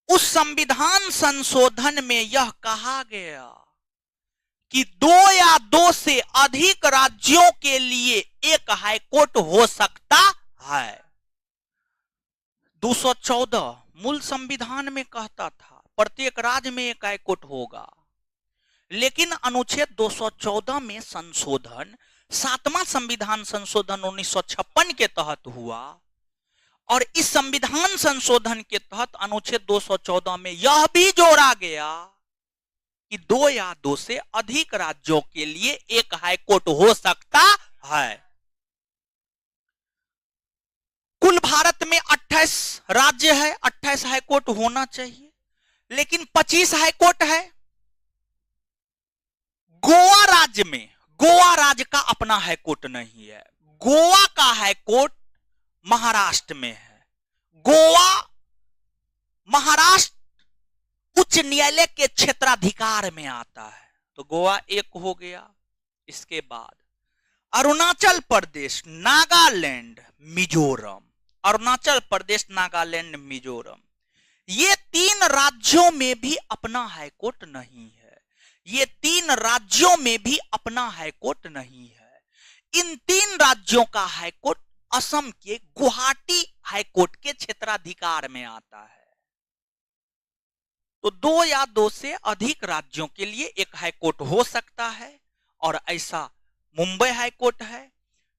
उस संविधान संशोधन में यह कहा गया कि 2 या 2 से अधिक राज्यों के लिए एक हाईकोर्ट हो सकता है। 214 मूल संविधान में कहता था प्रत्येक राज्य में एक हाईकोर्ट होगा, लेकिन अनुच्छेद 214 में संशोधन 7वां संविधान संशोधन 1956 के तहत हुआ और इस संविधान संशोधन के तहत अनुच्छेद 214 में यह भी जोड़ा गया कि 2 या 2 से अधिक राज्यों के लिए एक हाईकोर्ट हो सकता है। कुल भारत में 28 राज्य है, 28 हाईकोर्ट होना चाहिए, लेकिन 25 हाईकोर्ट है। गोवा राज्य में, गोवा राज्य का अपना हाईकोर्ट नहीं है, गोवा का हाईकोर्ट महाराष्ट्र में है। गोवा महाराष्ट्र उच्च न्यायालय के क्षेत्राधिकार में आता है, तो गोवा एक हो गया। इसके बाद अरुणाचल प्रदेश, नागालैंड, मिजोरम, अरुणाचल प्रदेश, नागालैंड, मिजोरम, ये 3 राज्यों में भी अपना हाईकोर्ट नहीं है। ये 3 राज्यों में भी अपना हाईकोर्ट नहीं है। इन 3 राज्यों का हाईकोर्ट असम के गुवाहाटी हाईकोर्ट के क्षेत्राधिकार में आता है। तो 2 या 2 से अधिक राज्यों के लिए एक हाईकोर्ट हो सकता है, और ऐसा मुंबई हाईकोर्ट है,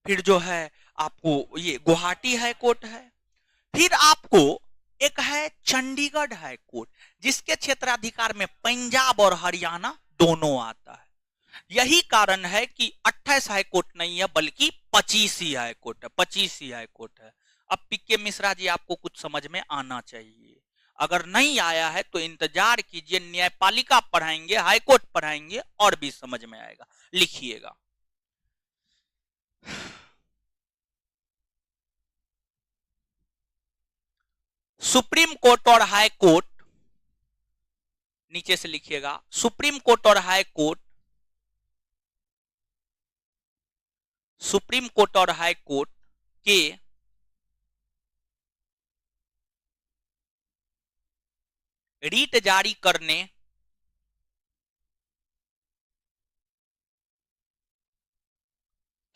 फिर जो है आपको ये गुवाहाटी हाईकोर्ट है, फिर आपको एक है चंडीगढ़ हाईकोर्ट, जिसके क्षेत्राधिकार में पंजाब और हरियाणा दोनों आता है। यही कारण है कि 28 हाईकोर्ट नहीं है, बल्कि 25 ही हाईकोर्ट है, 25 ही हाईकोर्ट है। अब पीके मिश्रा जी, आपको कुछ समझ में आना चाहिए। अगर नहीं आया है तो इंतजार कीजिए, न्यायपालिका पढ़ाएंगे, हाईकोर्ट पढ़ाएंगे, और भी समझ में आएगा। लिखिएगा, सुप्रीम कोर्ट और हाई कोर्ट, नीचे से लिखिएगा, सुप्रीम कोर्ट और हाई कोर्ट, सुप्रीम कोर्ट और हाई कोर्ट के रीट जारी करने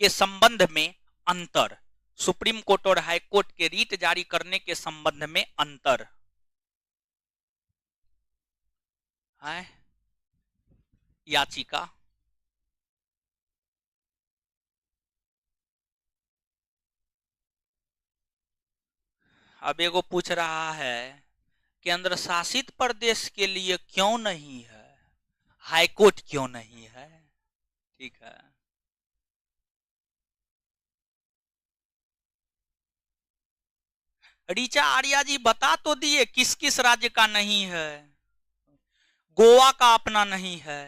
के संबंध में अंतर, सुप्रीम कोर्ट और हाई कोर्ट के रीट जारी करने के संबंध में अंतर है। याचिका, अब एगो पूछ रहा है केंद्र शासित प्रदेश के लिए क्यों नहीं है, हाईकोर्ट क्यों नहीं है? ठीक है, ऋचा आर्या जी बता तो दिए किस किस राज्य का नहीं है। गोवा का अपना नहीं है,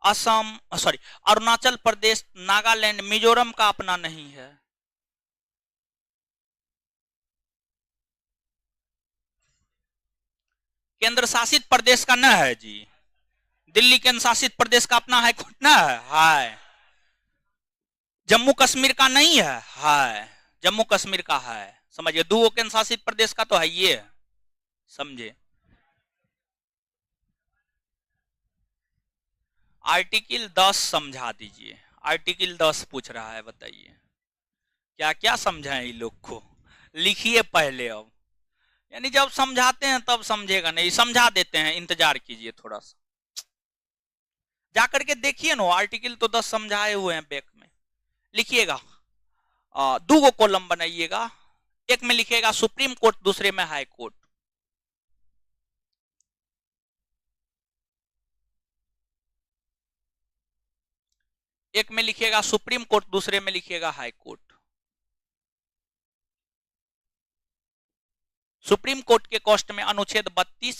असम सॉरी अरुणाचल प्रदेश, नागालैंड, मिजोरम का अपना नहीं है। केंद्र शासित प्रदेश का न है जी, दिल्ली केंद्र शासित प्रदेश का अपना हाईकोर्ट न है। जम्मू कश्मीर का नहीं है, जम्मू कश्मीर का है। समझिए, दो केंद्र शासित प्रदेश का तो है ये, समझे। आर्टिकल 10 समझा दीजिए, आर्टिकल 10 पूछ रहा है, बताइए क्या क्या समझाएं इन लोग को, लिखिए पहले। अब यानी जब समझाते हैं तब समझेगा नहीं, समझा देते हैं, इंतजार कीजिए थोड़ा सा, जाकर के देखिए ना। आर्टिकल तो 10 समझाए हुए हैं बैक में, लिखिएगा। दो गो कॉलम बनाइएगा, एक में लिखिएगा सुप्रीम कोर्ट, दूसरे में हाई कोर्ट। एक में लिखिएगा सुप्रीम कोर्ट, दूसरे में लिखिएगा हाई कोर्ट। सुप्रीम कोर्ट के कॉस्ट में अनुच्छेद 32,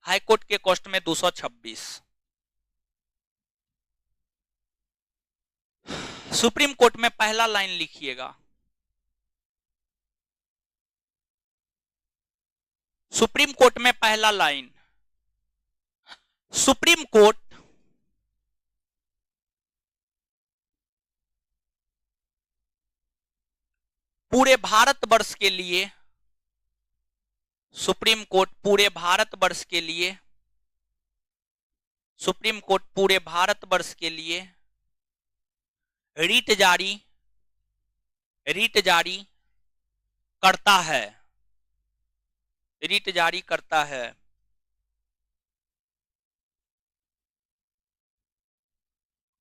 हाई कोर्ट के कॉस्ट में 226। सुप्रीम कोर्ट में पहला लाइन लिखिएगा, सुप्रीम कोर्ट में पहला लाइन, सुप्रीम कोर्ट पूरे भारतवर्ष के लिए, सुप्रीम कोर्ट पूरे भारतवर्ष के लिए, सुप्रीम कोर्ट पूरे भारतवर्ष के लिए रीट जारी करता है, रीट जारी करता है।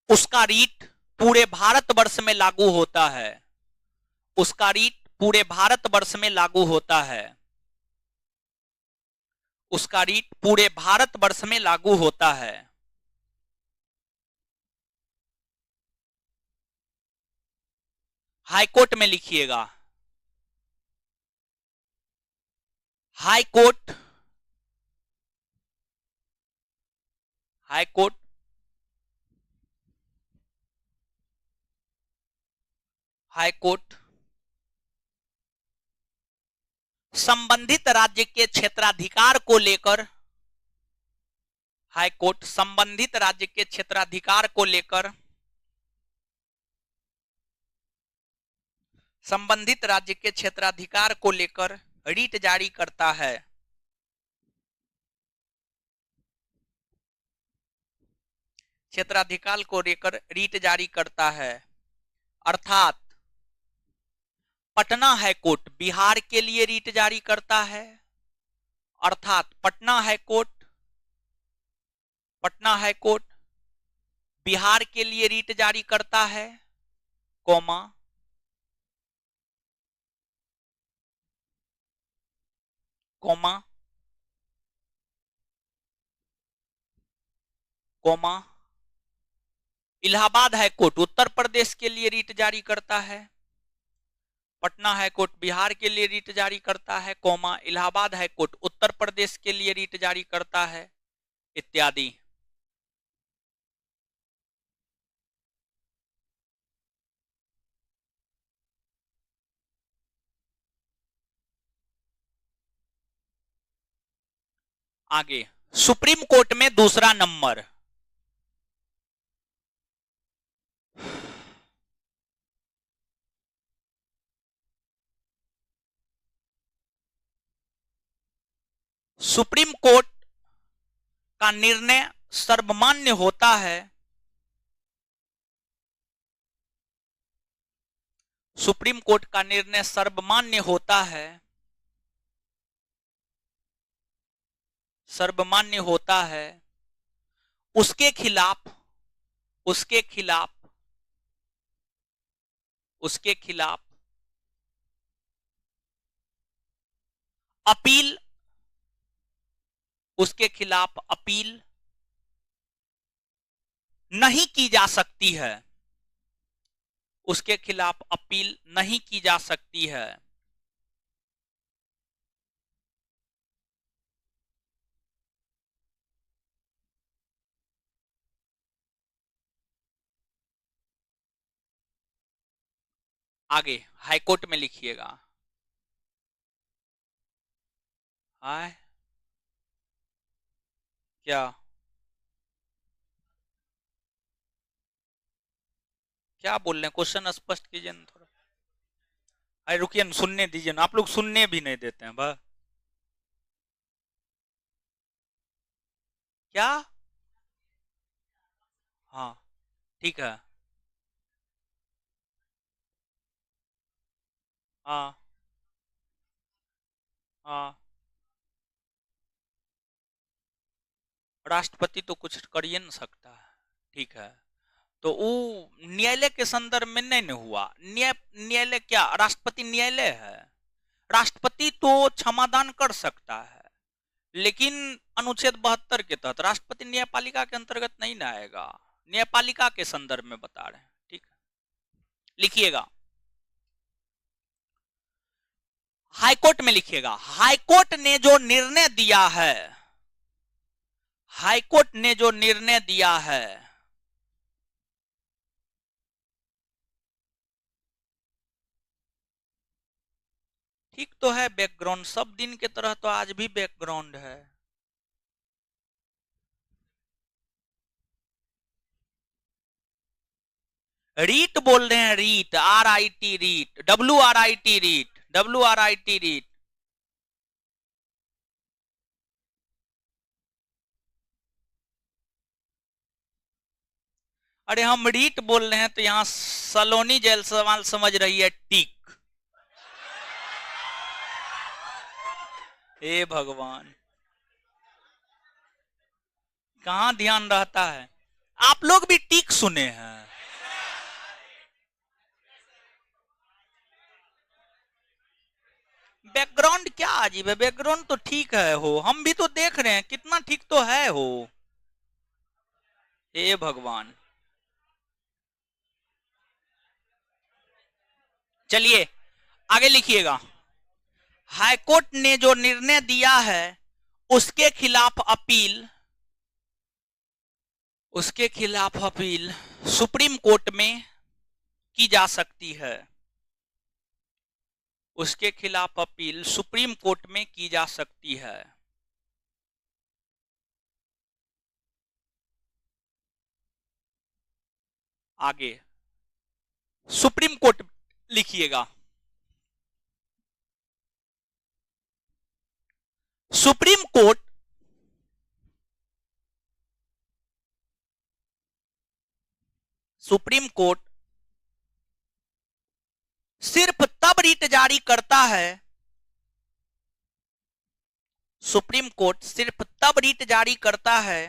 उसका रीट पूरे भारतवर्ष में लागू होता है, उसका रीट पूरे भारतवर्ष में लागू होता है, उसका रीट पूरे भारतवर्ष में लागू होता है। हाईकोर्ट में लिखिएगा, high court, high court high court संबंधित राज्य के क्षेत्राधिकार को लेकर, हाई कोर्ट संबंधित राज्य के क्षेत्राधिकार को लेकर, संबंधित राज्य के क्षेत्राधिकार को लेकर रीट जारी करता है। क्षेत्राधिकार को लेकर रीट जारी करता है, अर्थात पटना हाईकोर्ट बिहार के लिए रीट जारी करता है, अर्थात पटना हाईकोर्ट बिहार के लिए रीट जारी करता है, comma comma comma Allahabad high court Uttar Pradesh के लिए रीट जारी करता है, पटना हाईकोर्ट बिहार के लिए रीट जारी करता है, कॉमा इलाहाबाद हाईकोर्ट उत्तर प्रदेश के लिए रीट जारी करता है, इत्यादि। आगे सुप्रीम कोर्ट में दूसरा नंबर, सुप्रीम कोर्ट का निर्णय सर्वमान्य होता है, सुप्रीम कोर्ट का निर्णय सर्वमान्य होता है, सर्वमान्य होता है, उसके खिलाफ उसके खिलाफ उसके खिलाफ अपील उसके खिलाफ अपील नहीं की जा सकती है, उसके खिलाफ अपील नहीं की जा सकती है। आगे हाईकोर्ट में लिखिएगा। हाय क्या क्या बोल रहे हैं, क्वेश्चन स्पष्ट कीजिए ना थोड़ा। अरे रुकिए ना, सुनने दीजिए ना, आप लोग सुनने भी नहीं देते हैं बा। क्या? हाँ ठीक है। हाँ हाँ, राष्ट्रपति तो कुछ कर ही नहीं सकता है। ठीक है, तो वो न्यायालय के संदर्भ में नहीं न हुआ। न्यायालय क्या राष्ट्रपति न्यायालय है? राष्ट्रपति तो क्षमादान कर सकता है, लेकिन अनुच्छेद 72 के तहत राष्ट्रपति न्यायपालिका के अंतर्गत नहीं ना आएगा। न्यायपालिका के संदर्भ में बता रहे हैं। ठीक है, लिखिएगा। हाईकोर्ट में लिखिएगा, हाईकोर्ट ने जो निर्णय दिया है, हाईकोर्ट ने जो निर्णय दिया है, ठीक तो है। बैकग्राउंड सब दिन के तरह तो आज भी बैकग्राउंड है। रीट बोल रहे हैं, REET, RIT, REET, WRIT, REET, WRIT, REET. अरे हम रीट बोल रहे हैं तो यहां सलोनी जायसवाल समझ रही है टिक। हे भगवान, कहां ध्यान रहता है। आप लोग भी टिक सुने हैं? बैकग्राउंड क्या अजीब है, बैकग्राउंड तो ठीक है हो, हम भी तो देख रहे हैं कितना ठीक तो है हो। हे भगवान, चलिए आगे लिखिएगा। हाईकोर्ट ने जो निर्णय दिया है उसके खिलाफ अपील, उसके खिलाफ अपील सुप्रीम कोर्ट में की जा सकती है। उसके खिलाफ अपील सुप्रीम कोर्ट में की जा सकती है। आगे सुप्रीम कोर्ट लिखिएगा। सुप्रीम कोर्ट सुप्रीम कोर्ट सिर्फ तब रीट जारी करता है, सुप्रीम कोर्ट सिर्फ तब रीट जारी करता है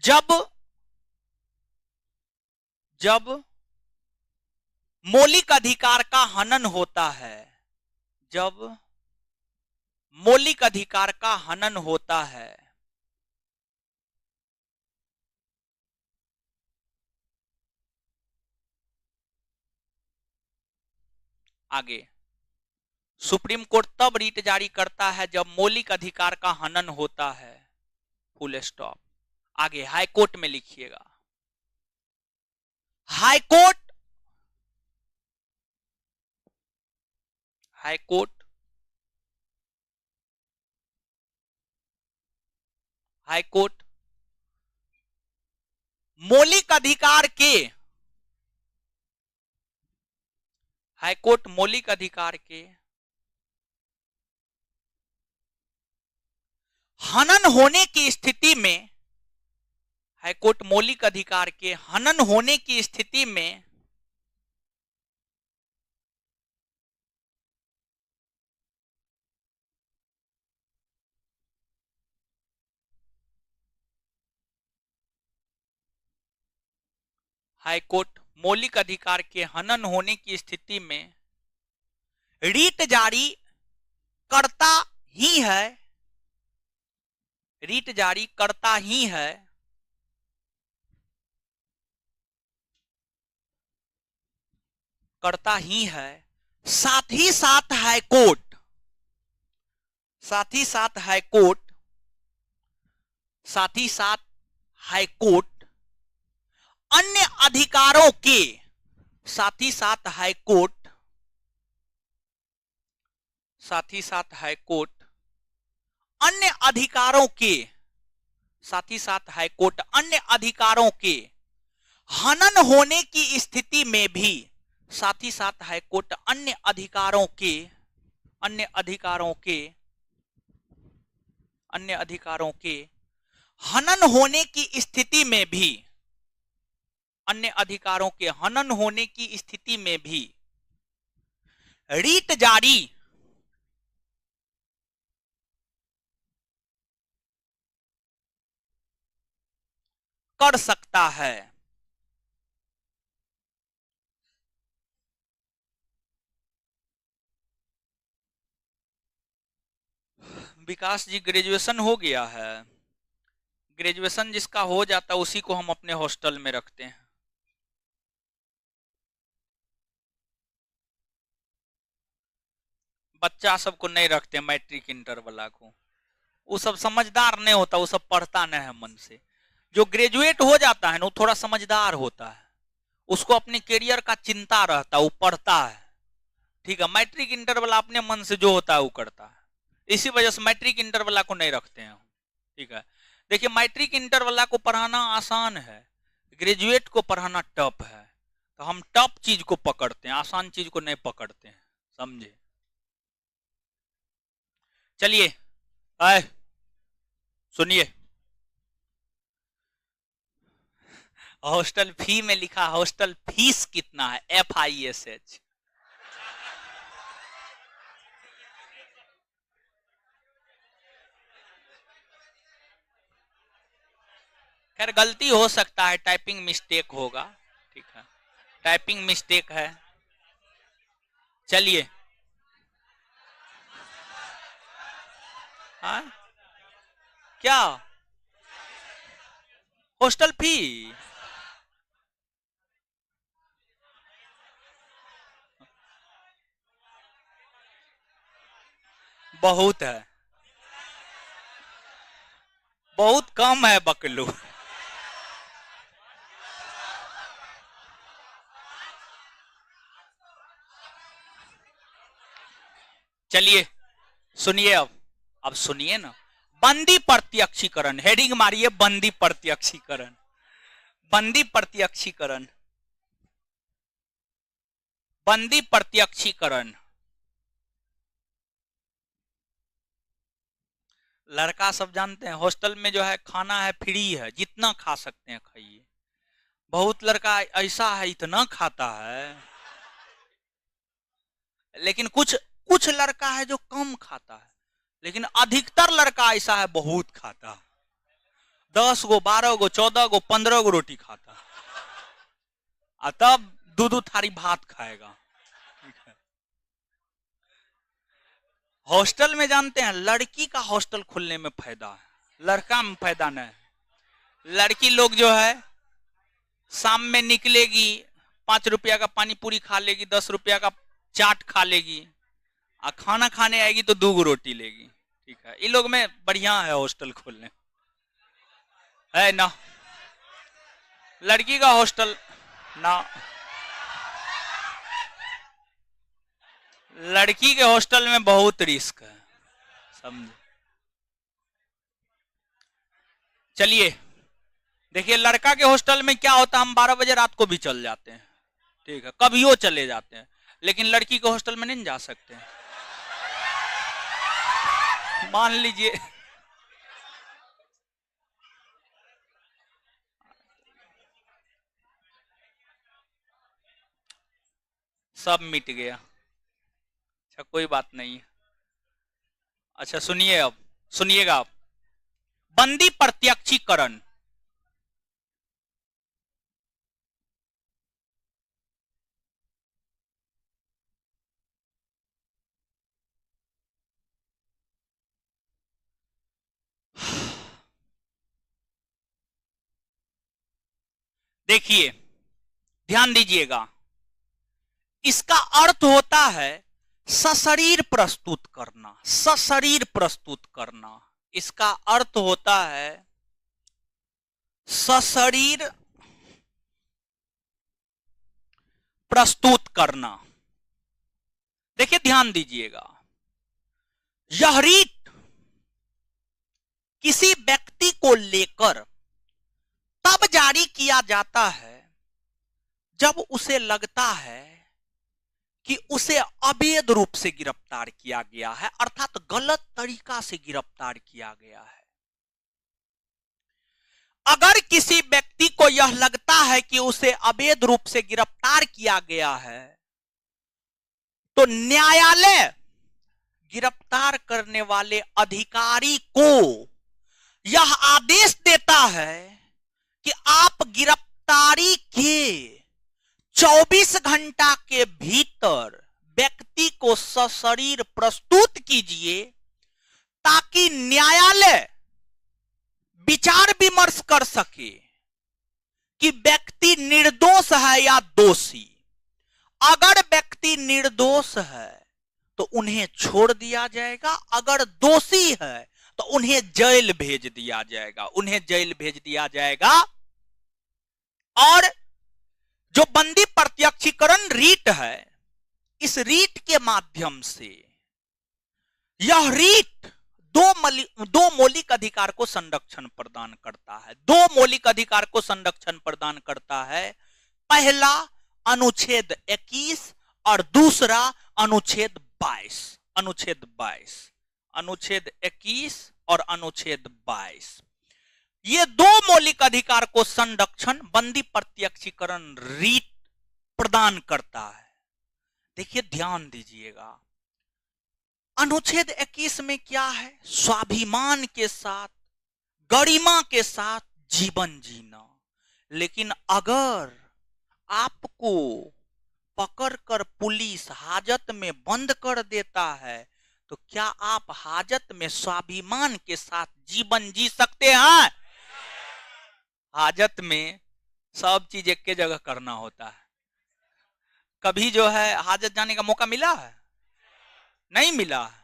जब जब मौलिक अधिकार का हनन होता है, जब मौलिक अधिकार का हनन होता है। आगे सुप्रीम कोर्ट तब रीट जारी करता है जब मौलिक अधिकार का हनन होता है, फुल स्टॉप। आगे हाईकोर्ट में लिखिएगा। हाईकोर्ट हाईकोर्ट हाईकोर्ट मौलिक अधिकार के, हाईकोर्ट मौलिक अधिकार के हनन होने की स्थिति में, हाईकोर्ट मौलिक अधिकार के हनन होने की स्थिति में हाईकोर्ट मौलिक अधिकार के हनन होने की स्थिति में रीट जारी करता ही है, रीट जारी करता ही है, करता ही है। साथ ही साथ हाईकोर्ट, साथ ही साथ हाईकोर्ट, साथ ही साथ हाईकोर्ट अन्य अधिकारों के, साथ ही साथ हाईकोर्ट, साथ ही साथ हाईकोर्ट अन्य अधिकारों के, साथ ही साथ हाईकोर्ट अन्य अधिकारों के हनन होने की स्थिति में भी, साथ ही साथ हाईकोर्ट अन्य अधिकारों के, अन्य अधिकारों के, अन्य अधिकारों के हनन होने की स्थिति में भी, अन्य अधिकारों के हनन होने की स्थिति में भी रीट जारी कर सकता है। विकास जी ग्रेजुएशन हो गया है, ग्रेजुएशन जिसका हो जाता है उसी को हम अपने हॉस्टल में रखते हैं। बच्चा सबको नहीं रखते, मैट्रिक इंटर वाला को, वो सब समझदार नहीं होता, वो सब पढ़ता नहीं है मन से। जो ग्रेजुएट हो जाता है ना वो थोड़ा समझदार होता है, उसको अपने करियर का चिंता रहता है, वो पढ़ता है, ठीक है। मैट्रिक इंटर वाला अपने मन से जो होता है वो करता है, इसी वजह से मैट्रिक इंटर वाला को नहीं रखते हैं, ठीक है। देखिए मैट्रिक इंटर वाला को पढ़ाना आसान है, ग्रेजुएट को पढ़ाना टफ है, तो हम टफ चीज को पकड़ते हैं, आसान चीज को नहीं पकड़ते हैं, समझे। चलिए आए सुनिए, हॉस्टल फी में लिखा हॉस्टल फीस कितना है, FISH। खैर गलती हो सकता है, टाइपिंग मिस्टेक होगा, ठीक है, टाइपिंग मिस्टेक है। चलिए हाँ क्या हॉस्टल फी, बहुत है, बहुत कम है बकलू। चलिए सुनिए, अब सुनिए ना, बंदी प्रत्यक्षीकरण, हेडिंग मारिए बंदी प्रत्यक्षीकरण, बंदी प्रत्यक्षीकरण, बंदी प्रत्यक्षीकरण। लड़का सब जानते हैं हॉस्टल में जो है खाना है फ्री है, जितना खा सकते हैं खाइए। बहुत लड़का ऐसा है इतना खाता है, लेकिन कुछ कुछ लड़का है जो कम खाता है, लेकिन अधिकतर लड़का ऐसा है बहुत खाता है, 10 गो 12 गो 14 गो 15 गो रोटी खाता है, और तब दो थारी भात खाएगा। हॉस्टल में जानते हैं लड़की का हॉस्टल खुलने में फायदा है, लड़का में फायदा नहीं। लड़की लोग जो है शाम में निकलेगी, 5 रुपया का पानी पूरी खा लेगी, 10 रुपया का चाट खा लेगी, और खाना खाने आएगी तो 2 रोटी लेगी, ठीक है। ये लोग में बढ़िया है हॉस्टल खोलने, है ना। लड़की का हॉस्टल ना, लड़की के हॉस्टल में बहुत रिस्क है, समझे। चलिए देखिए लड़का के हॉस्टल में क्या होता है, हम 12 बजे रात को भी चल जाते हैं, ठीक है, कभियो चले जाते हैं, लेकिन लड़की के हॉस्टल में नहीं जा सकते हैं। मान लीजिए सब मिट गया, अच्छा कोई बात नहीं। अच्छा सुनिए, अब सुनिएगा आप, बंदी प्रत्यक्षीकरण, देखिए ध्यान दीजिएगा, इसका अर्थ होता है सशरीर प्रस्तुत करना, सशरीर प्रस्तुत करना, इसका अर्थ होता है सशरीर प्रस्तुत करना। देखिए ध्यान दीजिएगा, यह रीट किसी व्यक्ति को लेकर तब जारी किया जाता है जब उसे लगता है कि उसे अवैध रूप से गिरफ्तार किया गया है, अर्थात गलत तरीका से गिरफ्तार किया गया है। अगर किसी व्यक्ति को यह लगता है कि उसे अवैध रूप से गिरफ्तार किया गया है, तो न्यायालय गिरफ्तार करने वाले अधिकारी को यह आदेश देता है कि आप गिरफ्तारी के 24 घंटा के भीतर व्यक्ति को सशरीर प्रस्तुत कीजिए, ताकि न्यायालय विचार विमर्श कर सके कि व्यक्ति निर्दोष है या दोषी। अगर व्यक्ति निर्दोष है तो उन्हें छोड़ दिया जाएगा, अगर दोषी है तो उन्हें जेल भेज दिया जाएगा, उन्हें जेल भेज दिया जाएगा। और जो बंदी प्रत्यक्षीकरण रीट है, इस रीट के माध्यम से यह रीट दो मौलिक अधिकार को संरक्षण प्रदान करता है। दो मौलिक अधिकार को संरक्षण प्रदान करता है, पहला अनुच्छेद 21 और दूसरा अनुच्छेद 22। अनुच्छेद 21 और अनुच्छेद 22, ये दो मौलिक अधिकार को संरक्षण बंदी प्रत्यक्षीकरण रीट प्रदान करता है। देखिए ध्यान दीजिएगा, अनुच्छेद 21 में क्या है? स्वाभिमान के साथ, गरिमा के साथ जीवन जीना। लेकिन अगर आपको पकड़कर पुलिस हाजत में बंद कर देता है, तो क्या आप हाजत में स्वाभिमान के साथ जीवन जी सकते हैं? हाजत में सब चीज एक के जगह करना होता है। कभी जो है हाजत जाने का मौका मिला है? नहीं मिला है।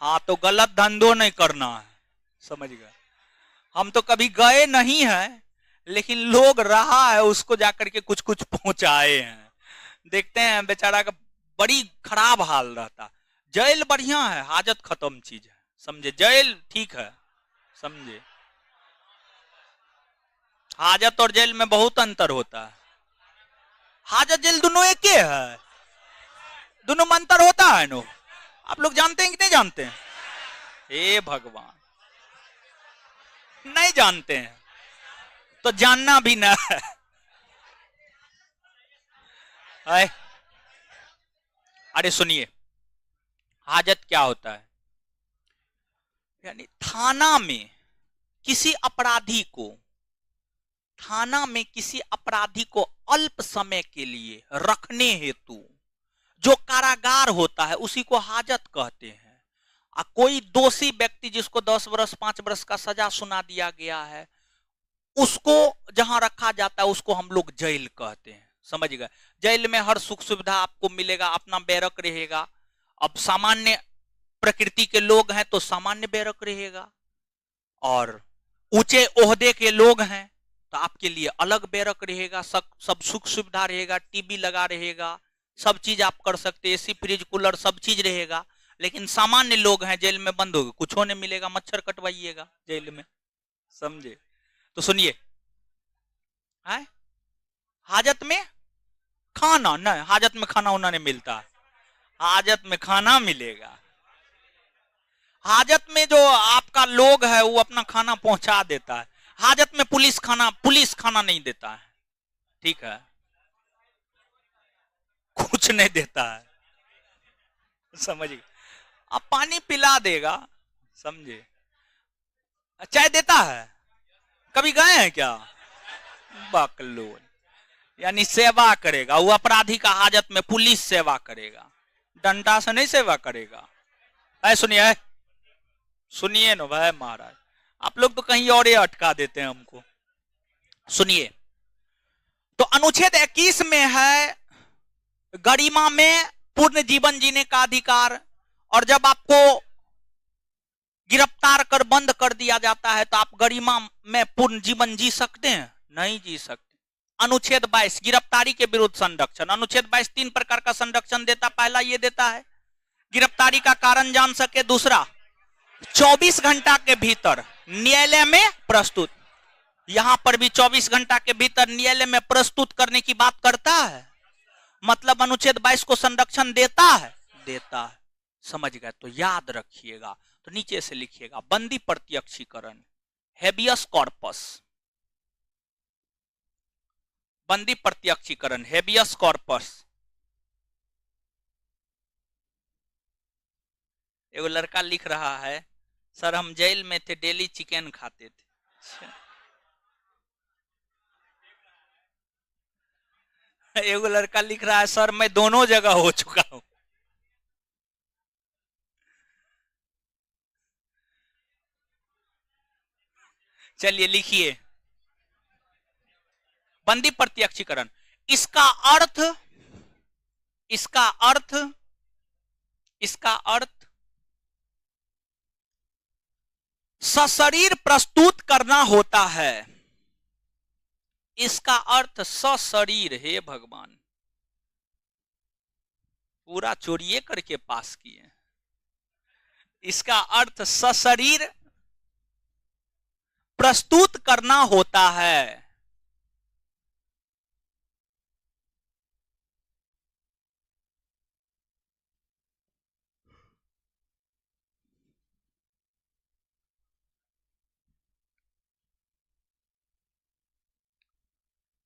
हाँ, तो गलत धंधों नहीं करना है, समझ गए? हम तो कभी गए नहीं हैं, लेकिन लोग रहा है उसको जाकर के कुछ कुछ पहुंचाए हैं। देखते हैं बेचारा का बड़ी खराब हाल रहता। जेल बढ़िया है, हाजत खत्म चीज है, समझे? जेल ठीक है, समझे? हाजत और जेल में बहुत अंतर होता है। हाजत जेल दोनों एक ही है, दोनों में अंतर होता है नो। आप लोग जानते हैं कि नहीं जानते हैं? हे भगवान, नहीं जानते हैं तो जानना भी ना है। अरे सुनिए, हाजत क्या होता है? यानी थाना में किसी अपराधी को अल्प समय के लिए रखने हेतु जो कारागार होता है उसी को हाजत कहते हैं। कोई दोषी व्यक्ति जिसको 10 वर्ष 5 वर्ष का सजा सुना दिया गया है, उसको जहां रखा जाता है उसको हम लोग जेल कहते हैं, समझ गए? जेल में हर सुख सुविधा आपको मिलेगा, अपना बैरक रहेगा। अब सामान्य प्रकृति के लोग हैं तो सामान्य बैरक रहेगा, और ऊंचे ओहदे के लोग हैं तो आपके लिए अलग बैरक रहेगा, सब सुख सुविधा रहेगा, टीवी लगा रहेगा, सब चीज आप कर सकते, एसी फ्रिज कूलर सब चीज रहेगा। लेकिन सामान्य लोग हैं जेल में बंद हो गए, कुछ होने मिलेगा, मच्छर कटवाइएगा जेल में, समझे? तो सुनिए, हाजत में खाना नहीं, हाजत में खाना होना नहीं मिलता, हाजत में खाना मिलेगा। हाजत में जो आपका लोग है वो अपना खाना पहुंचा देता है। हाजत में पुलिस खाना नहीं देता है, ठीक है? कुछ नहीं देता है, समझिए? अब पानी पिला देगा, समझे? चाय देता है? कभी गए हैं क्या? बकलोल, यानी सेवा करेगा वो अपराधी का। हाजत में पुलिस सेवा करेगा, डंडा से नहीं सेवा करेगा। सुनिए ना भाई महाराज, आप लोग तो कहीं और ही अटका देते हैं हमको। सुनिए, तो अनुच्छेद 21 में है गरिमा में पूर्ण जीवन जीने का अधिकार, और जब आपको गिरफ्तार कर बंद कर दिया जाता है तो आप गरिमा में पूर्ण जीवन जी सकते हैं? नहीं जी सकते। अनुच्छेद 22 गिरफ्तारी के विरुद्ध संरक्षण। अनुच्छेद 22 तीन प्रकार का संरक्षण देता। पहला ये देता है गिरफ्तारी का कारण जान सके। दूसरा 24 घंटा के भीतर न्यायालय में प्रस्तुत। यहां पर भी 24 घंटा के भीतर न्यायालय में प्रस्तुत करने की बात करता है। मतलब अनुच्छेद 22 को संरक्षण देता है, देता है। समझ गए? तो याद रखिएगा। तो नीचे से लिखिएगा बंदी प्रत्यक्षीकरण, हेबियस कॉर्पस। बंदी प्रत्यक्षीकरण, हेबियस कॉर्पस। एगो लड़का लिख रहा है सर हम जेल में थे, डेली चिकन खाते थे। एगो लड़का लिख रहा है सर मैं दोनों जगह हो चुका हूं। चलिए लिखिए बंदी प्रत्यक्षीकरण। इसका अर्थ, इसका अर्थ, इसका अर्थ सशरीर प्रस्तुत करना होता है। इसका अर्थ सशरीर, हे भगवान पूरा चोरिए करके पास किए। इसका अर्थ सशरीर प्रस्तुत करना होता है।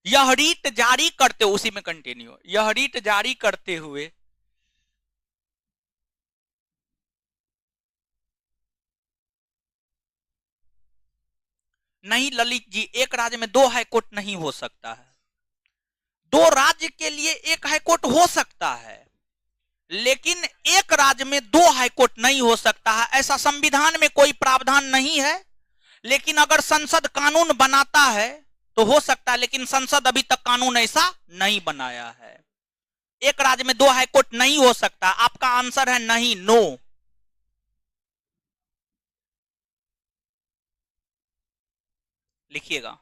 यह रीट जारी करते, उसी में कंटिन्यू, यह रीट जारी करते हुए नहीं ललित जी, एक राज्य में दो हाईकोर्ट नहीं हो सकता है। दो राज्य के लिए एक हाईकोर्ट हो सकता है, लेकिन एक राज्य में दो हाईकोर्ट नहीं हो सकता है। ऐसा संविधान में कोई प्रावधान नहीं है। लेकिन अगर संसद कानून बनाता है तो हो सकता है, लेकिन संसद अभी तक कानून ऐसा नहीं बनाया है। एक राज्य में दो हाईकोर्ट नहीं हो सकता। आपका आंसर है नहीं, नो। लिखिएगा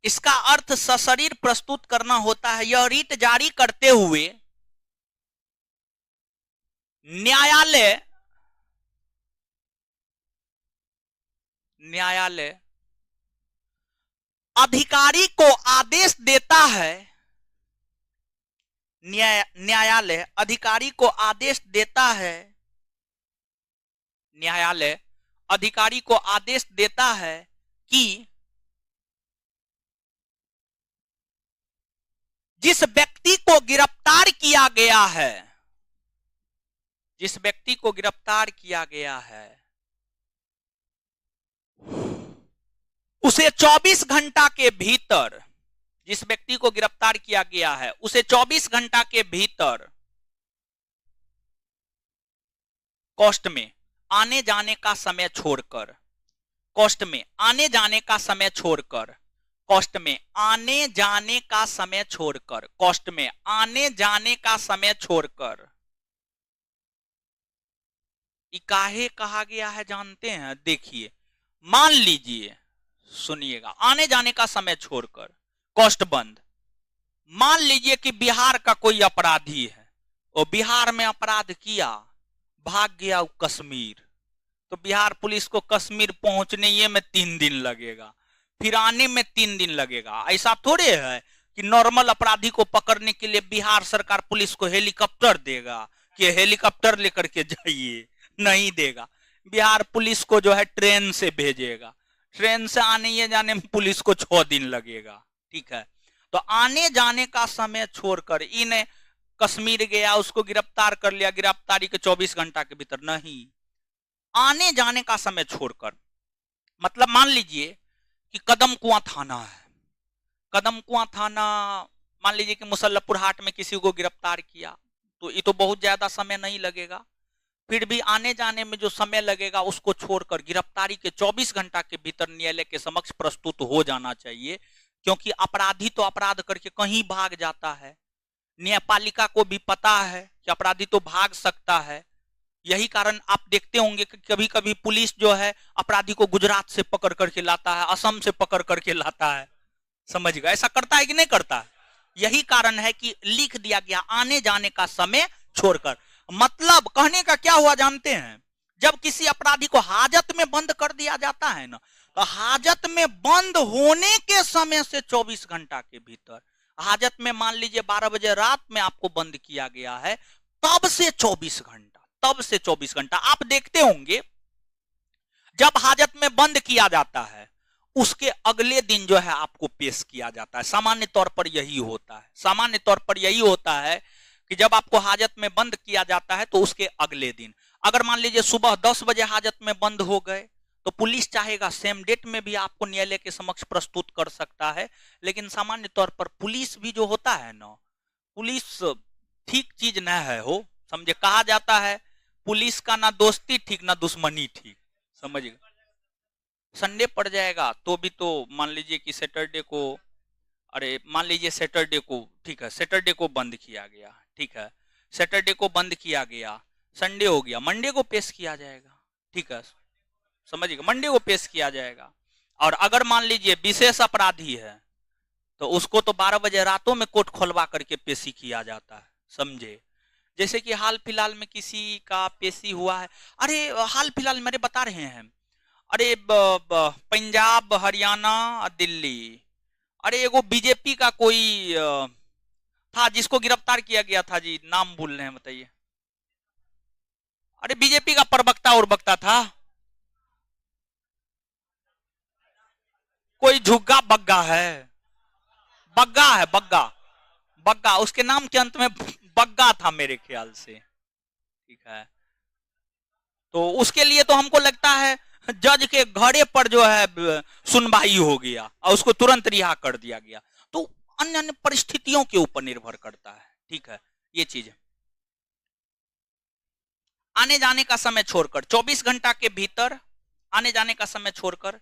इसका अर्थ सशरीर प्रस्तुत करना होता है। यह रीट जारी करते हुए न्यायालय अधिकारी को आदेश देता है। न्यायालय अधिकारी को आदेश देता है। न्यायालय अधिकारी को आदेश देता है कि जिस व्यक्ति को गिरफ्तार किया गया है, जिस व्यक्ति को गिरफ्तार किया गया है उसे 24 घंटा के भीतर, जिस व्यक्ति को गिरफ्तार किया गया है उसे 24 घंटा के भीतर कोर्ट में आने जाने का समय छोड़कर, कोर्ट में आने जाने का समय छोड़कर, कोर्ट में आने जाने का समय छोड़कर, कोर्ट में आने जाने का समय छोड़कर, काहे कहा गया है जानते हैं? देखिए मान लीजिए, सुनिएगा, आने जाने का समय छोड़कर कोर्ट बंद। मान लीजिए कि बिहार का कोई अपराधी है और बिहार में अपराध किया, भाग गया कश्मीर, तो बिहार पुलिस को कश्मीर पहुंचने ये में 3 दिन लगेगा, फिर आने में 3 दिन लगेगा। ऐसा थोड़े है कि नॉर्मल अपराधी को पकड़ने के लिए बिहार सरकार पुलिस को हेलीकॉप्टर देगा कि हेलीकॉप्टर लेकर के जाइए, नहीं देगा। बिहार पुलिस को जो है ट्रेन से भेजेगा। ट्रेन से आने ये जाने में पुलिस को 6 दिन लगेगा। ठीक है, तो आने जाने का समय छोड़कर इन्हें कश्मीर गया, उसको गिरफ्तार कर लिया, गिरफ्तारी के 24 घंटा के भीतर नहीं, आने जाने का समय छोड़कर। मतलब मान लीजिए कि कदम कुआं थाना है, कदम कुआं थाना मान लीजिए कि मुसल्लपुर हाट में किसी को गिरफ्तार किया, तो ये तो बहुत ज्यादा समय नहीं लगेगा। फिर भी आने जाने में जो समय लगेगा उसको छोड़कर गिरफ्तारी के 24 घंटा के भीतर न्यायालय के समक्ष प्रस्तुत हो जाना चाहिए, क्योंकि अपराधी तो अपराध करके कहीं भाग जाता है। न्यायपालिका को भी पता है कि अपराधी तो भाग सकता है। यही कारण आप देखते होंगे कि कभी कभी पुलिस जो है अपराधी को गुजरात से पकड़ करके लाता है, असम से पकड़ करके लाता है। समझ गए? ऐसा करता है कि नहीं करता? यही कारण है कि लिख दिया गया आने जाने का समय छोड़कर। मतलब कहने का क्या हुआ जानते हैं? जब किसी अपराधी को हाजत में बंद कर दिया जाता है ना, तो हाजत में बंद होने के समय से 24 घंटा के भीतर, हाजत में मान लीजिए 12 बजे रात में आपको बंद किया गया है, तब से 24 घंटा, तब से 24 घंटा आप देखते होंगे जब हाजत में बंद किया जाता है उसके अगले दिन जो है आपको पेश किया जाता है। सामान्य तौर पर यही होता है, सामान्य तौर पर यही होता है कि जब आपको हाजत में बंद किया जाता है तो उसके अगले दिन, अगर मान लीजिए सुबह 10 बजे हाजत में बंद हो गए तो पुलिस चाहेगा सेम डेट में भी आपको न्यायालय के समक्ष प्रस्तुत कर सकता है। लेकिन सामान्य तौर पर पुलिस भी जो होता है ना, पुलिस ठीक चीज न है हो, समझे? कहा जाता है पुलिस का ना दोस्ती ठीक ना दुश्मनी ठीक, समझ गए? संडे पड़ जाएगा तो भी तो मान लीजिए कि सैटरडे को, अरे मान लीजिए सैटरडे को, ठीक है सैटरडे को बंद किया गया, ठीक है सैटरडे को बंद किया गया, संडे हो गया, मंडे को पेश किया जाएगा, ठीक है समझिएगा, मंडे को पेश किया जाएगा। और अगर मान लीजिए विशेष अपराधी है तो उसको तो 12 बजे रातों में कोर्ट खोलवा करके पेशी किया जाता है, समझे? जैसे कि हाल फिलहाल में किसी का पेशी हुआ है, अरे हाल फिलहाल मेरे बता रहे हैं, अरे पंजाब हरियाणा दिल्ली, अरे एगो बीजेपी का कोई था जिसको गिरफ्तार किया गया था जी, नाम भूल रहे हैं बताइए। अरे बीजेपी का प्रवक्ता और वक्ता था, कोई झुग्गा बग्गा है, बग्गा है बग्गा, बग्गा उसके नाम के अंत में बग्गा था मेरे ख्याल से, ठीक है। तो उसके लिए तो हमको लगता है जज के घरे पर जो है सुनवाई हो गया और उसको तुरंत रिहा कर दिया गया। तो अन्य अन्य परिस्थितियों के ऊपर निर्भर करता है, ठीक है ये चीज। आने जाने का समय छोड़कर 24 घंटा के भीतर आने जाने का समय छोड़कर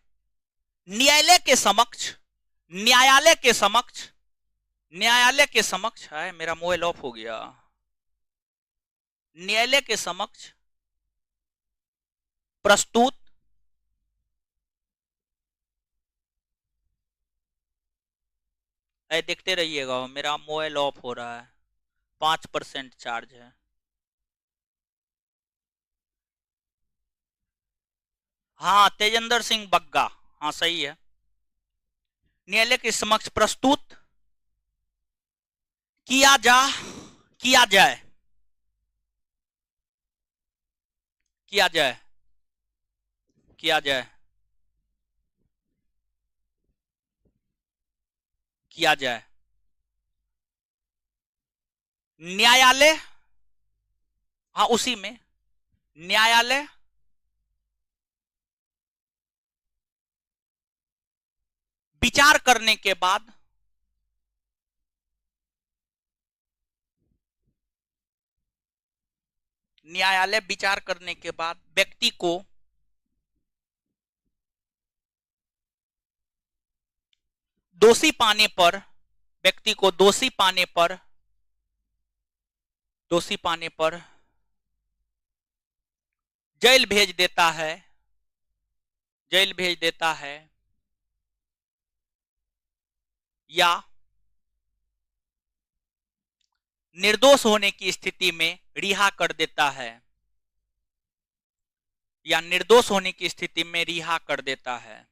न्यायालय के समक्ष, न्यायालय के समक्ष, न्यायालय के समक्ष है, मेरा मोबाइल ऑफ हो गया, न्यायालय के समक्ष प्रस्तुत देखते रहिएगा, मेरा मोबाइल ऑफ हो रहा है, 5% चार्ज है। हाँ तेजेंद्र सिंह बग्गा, हाँ सही है। न्यायालय के समक्ष प्रस्तुत किया जाए, किया जाए, किया जाए, किया जाए, किया जाए न्यायालय, हाँ उसी में न्यायालय विचार करने के बाद न्यायालय विचार करने के बाद व्यक्ति को दोषी पाने पर, व्यक्ति को दोषी पाने पर, दोषी पाने पर जेल भेज देता है, जेल भेज देता है या निर्दोष होने की स्थिति में रिहा कर देता है, या निर्दोष होने की स्थिति में रिहा कर देता है।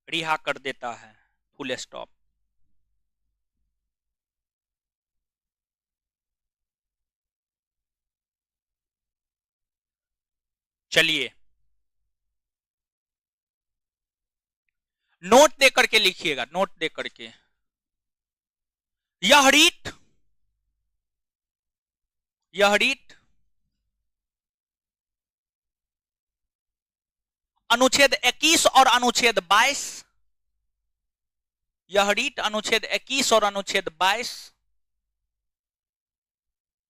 रिहा कर देता है, फुल स्टॉप। चलिए नोट दे करके लिखिएगा, नोट दे करके, यह रीट, यह रीट अनुच्छेद 21 और अनुच्छेद 22, यह रीट अनुच्छेद 21 और अनुच्छेद 22,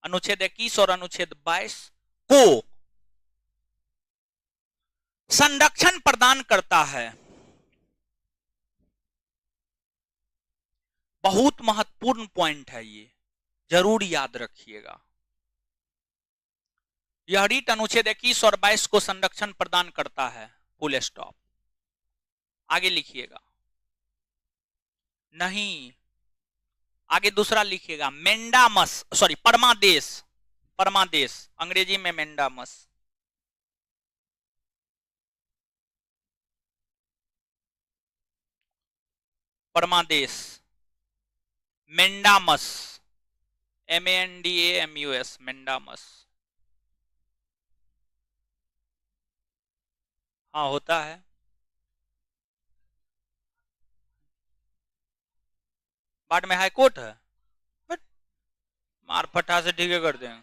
अनुच्छेद 21 और अनुच्छेद 22 को संरक्षण प्रदान करता है। बहुत महत्वपूर्ण पॉइंट है ये, जरूर याद रखिएगा। यह रीट अनुच्छेद 21 और 22 को संरक्षण प्रदान करता है, फुल स्टॉप। आगे लिखिएगा, नहीं आगे दूसरा लिखिएगा, मेंडामस, सॉरी परमादेश, परमादेश अंग्रेजी में मेंडामस। परमादेश, मेंडामस, MENDAMUS, मेंडामस। हाँ होता है। बाट में हाई कोर्ट है, बट मार फटा से ठीक है कर देंगे।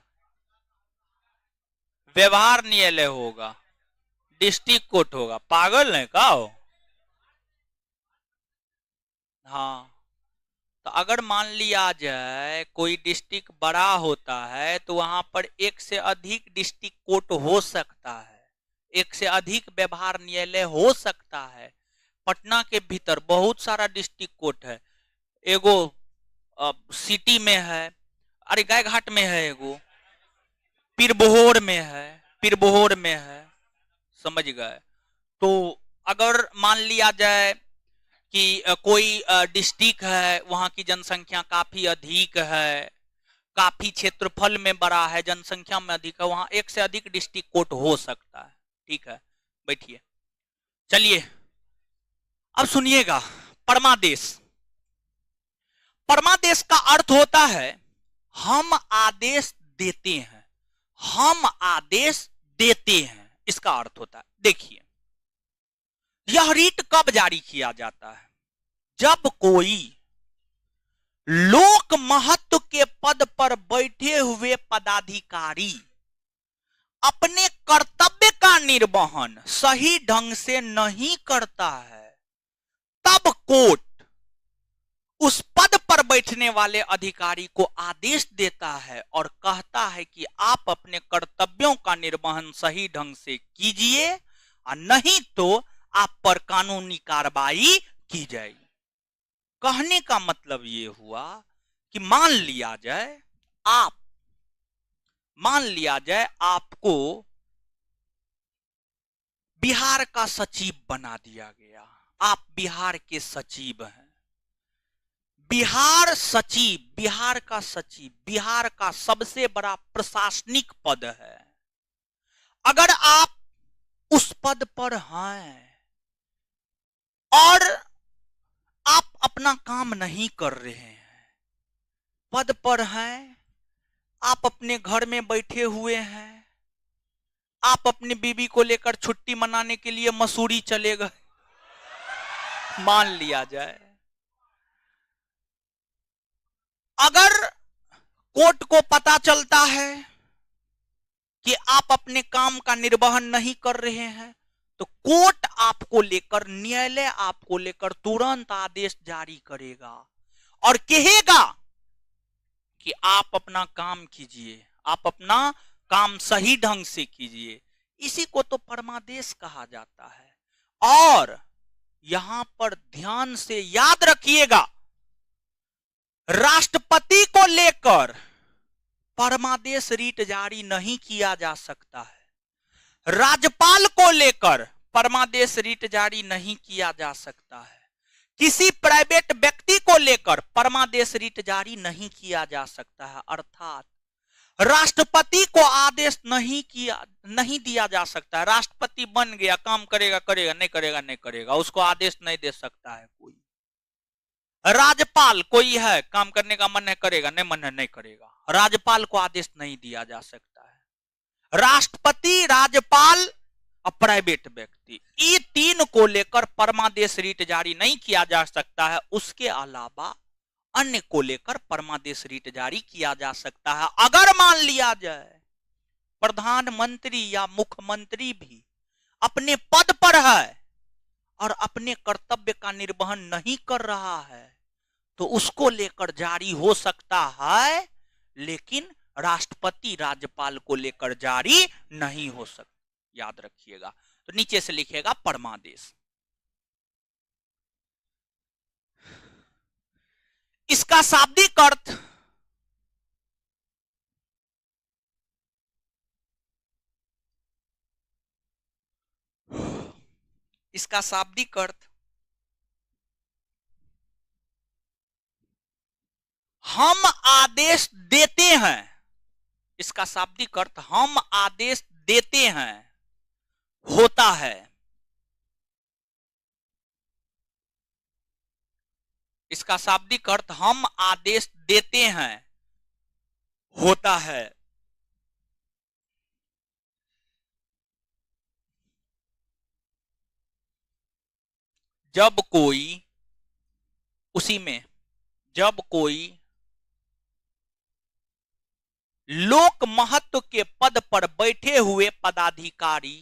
व्यवहार न्यायालय होगा, डिस्ट्रिक्ट कोर्ट होगा, पागल है का हो। हाँ, तो अगर मान लिया जाए कोई डिस्ट्रिक्ट बड़ा होता है तो वहां पर एक से अधिक डिस्ट्रिक्ट कोर्ट हो सकता है, एक से अधिक व्यवहार न्यायालय हो सकता है। पटना के भीतर बहुत सारा डिस्ट्रिक्ट कोर्ट है, एगो सिटी में है, अरे गायघाट में है, एगो पिरबोहर में है, पिरबोहर में है, समझ गए। तो अगर मान लिया जाए कि कोई डिस्ट्रिक्ट है, वहां की जनसंख्या काफी अधिक है, काफी क्षेत्रफल में बड़ा है, जनसंख्या में अधिक है, वहां एक से अधिक डिस्ट्रिक्ट कोर्ट हो सकता है। ठीक है, बैठिए। चलिए अब सुनिएगा, परमादेश। परमादेश का अर्थ होता है हम आदेश देते हैं, हम आदेश देते हैं, इसका अर्थ होता है। देखिए, यह रीट कब जारी किया जाता है? जब कोई लोक महत्व के पद पर बैठे हुए पदाधिकारी अपने कर्तव्य का निर्वहन सही ढंग से नहीं करता है, तब कोर्ट उस पद पर बैठने वाले अधिकारी को आदेश देता है और कहता है कि आप अपने कर्तव्यों का निर्वहन सही ढंग से कीजिए, और नहीं तो आप पर कानूनी कार्रवाई की जाएगी। कहने का मतलब ये हुआ कि मान लिया जाए आपको बिहार का सचिव बना दिया गया, आप बिहार के सचिव हैं। बिहार सचिव, बिहार का सचिव बिहार का सबसे बड़ा प्रशासनिक पद है। अगर आप उस पद पर हैं और आप अपना काम नहीं कर रहे हैं, पद पर हैं, आप अपने घर में बैठे हुए हैं, आप अपनी बीवी को लेकर छुट्टी मनाने के लिए मसूरी चले गए, मान लिया जाए, अगर कोर्ट को पता चलता है कि आप अपने काम का निर्वहन नहीं कर रहे हैं, तो कोर्ट आपको लेकर, न्यायालय आपको लेकर तुरंत आदेश जारी करेगा और कहेगा कि आप अपना काम कीजिए, आप अपना काम सही ढंग से कीजिए। इसी को तो परमादेश कहा जाता है। और यहां पर ध्यान से याद रखिएगा, राष्ट्रपति को लेकर परमादेश रीट जारी नहीं किया जा सकता है, राज्यपाल को लेकर परमादेश रीट जारी नहीं किया जा सकता है, किसी प्राइवेट व्यक्ति को लेकर परमादेश रीट जारी नहीं किया जा सकता है। अर्थात राष्ट्रपति को आदेश नहीं दिया जा सकता है। राष्ट्रपति बन गया, काम करेगा करेगा, नहीं करेगा नहीं करेगा, उसको आदेश नहीं दे सकता है कोई। राज्यपाल कोई है, काम करने का मन है करेगा, नहीं मन है नहीं करेगा, राज्यपाल को आदेश नहीं दिया जा सकता है। राष्ट्रपति, राज्यपाल और प्राइवेट व्यक्ति, ये तीन को लेकर परमादेश रीट जारी नहीं किया जा सकता है। उसके अलावा अन्य को लेकर परमादेश रीट जारी किया जा सकता है। अगर मान लिया जाए प्रधानमंत्री या मुख्यमंत्री भी अपने पद पर है और अपने कर्तव्य का निर्वहन नहीं कर रहा है, तो उसको लेकर जारी हो सकता है, लेकिन राष्ट्रपति राज्यपाल को लेकर जारी नहीं हो सकता। याद रखिएगा। तो नीचे से लिखिएगा परमादेश। इसका शाब्दिक अर्थ इसका शाब्दिक अर्थ, हम आदेश देते हैं। इसका शाब्दिक अर्थ हम आदेश देते हैं, होता है। इसका शाब्दिक अर्थ हम आदेश देते हैं, होता है। जब कोई, उसी में, जब कोई लोक महत्व के पद पर बैठे हुए पदाधिकारी,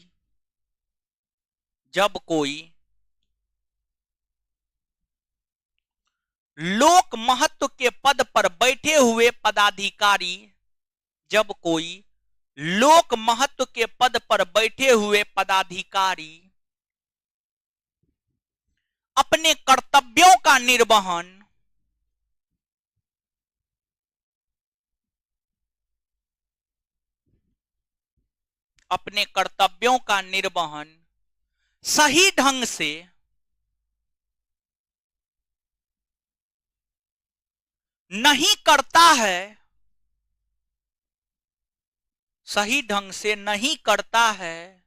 जब कोई लोक महत्व के पद पर बैठे हुए पदाधिकारी, जब कोई लोक महत्व के पद पर बैठे हुए पदाधिकारी अपने कर्तव्यों का निर्वहन, अपने कर्तव्यों का निर्वहन सही ढंग से नहीं करता है, सही ढंग से नहीं करता है,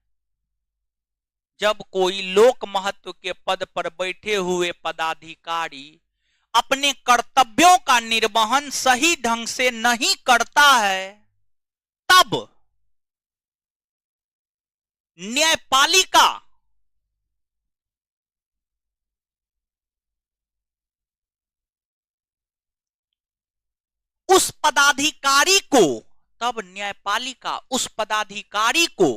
जब कोई लोक महत्व के पद पर बैठे हुए पदाधिकारी अपने कर्तव्यों का निर्वहन सही ढंग से नहीं करता है, तब न्यायपालिका उस पदाधिकारी को, तब न्यायपालिका उस पदाधिकारी को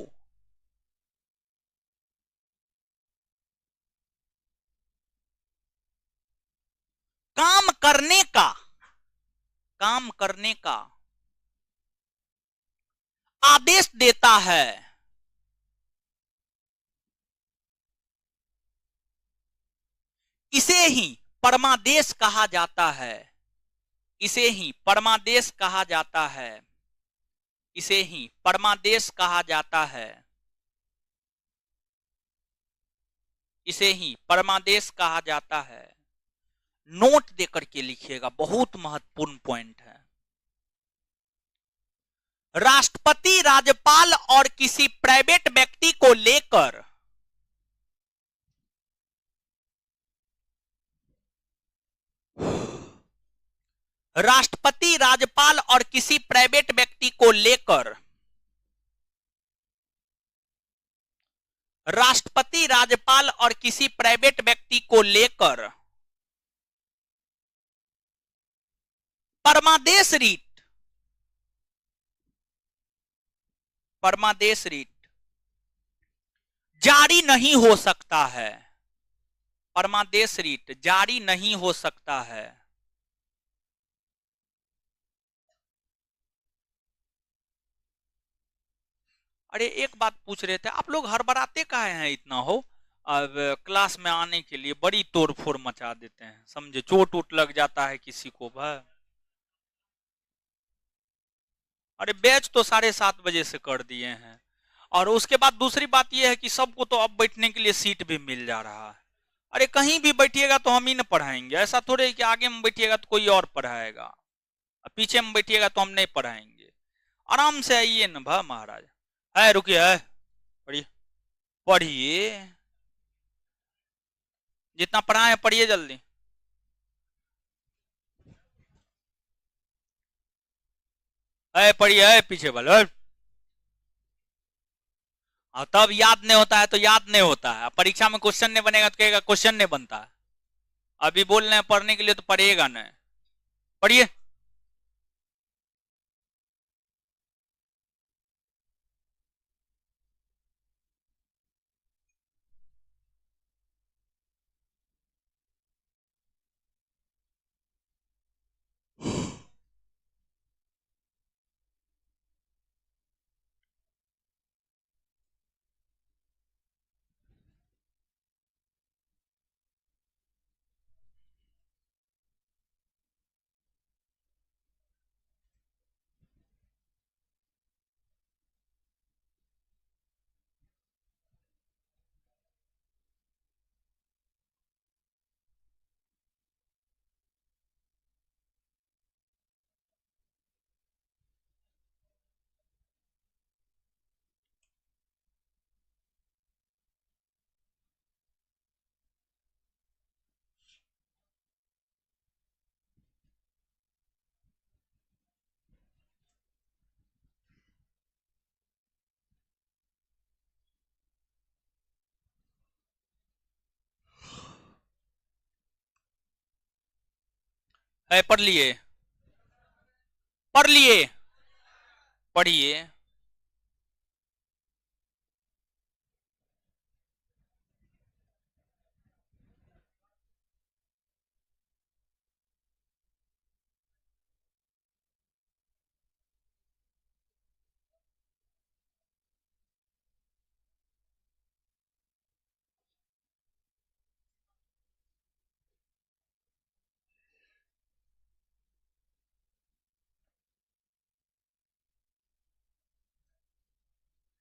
काम करने का, काम करने का आदेश देता है। इसे ही परमादेश कहा जाता है, इसे ही परमादेश कहा जाता है, इसे ही परमादेश कहा जाता है, इसे ही परमादेश कहा जाता है। नोट देकर के लिखिएगा, बहुत महत्वपूर्ण पॉइंट है। राष्ट्रपति, राज्यपाल और किसी प्राइवेट व्यक्ति को लेकर राष्ट्रपति, राज्यपाल और किसी प्राइवेट व्यक्ति को लेकर, राष्ट्रपति, राज्यपाल और किसी प्राइवेट व्यक्ति को लेकर परमादेश रीट, परमादेश रीट जारी नहीं हो सकता है, परमादेश रीट जारी नहीं हो सकता है। अरे एक बात पूछ रहे थे, आप लोग हड़बड़ाते काहे हैं इतना हो? अब क्लास में आने के लिए बड़ी तोड़फोड़ मचा देते हैं, समझे, चोट उट लग जाता है किसी को भाई। अरे बैच तो 7:30 बजे से कर दिए हैं, और उसके बाद दूसरी बात यह है कि सबको तो अब बैठने के लिए सीट भी मिल जा रहा है। अरे कहीं भी बैठिएगा तो हम ही न पढ़ाएंगे, ऐसा थोड़े है कि आगे में बैठिएगा तो कोई और पढ़ाएगा, पीछे में बैठिएगा तो हम नहीं पढ़ाएंगे। आराम से आइए ना भा महाराज। है रुकिए, है पढ़िए, पढ़िए, जितना पढ़ाए पढ़िए जल्दी। है पढ़िए, है पीछे वाले। और तब याद नहीं होता है तो याद नहीं होता है, परीक्षा में क्वेश्चन नहीं बनेगा तो कहेगा क्वेश्चन नहीं बनता है। अभी बोल रहे हैं पढ़ने के लिए तो पढ़िएगा नहीं, पढ़िए। है? पढ़ लिए? पढ़ लिए? पढ़िए।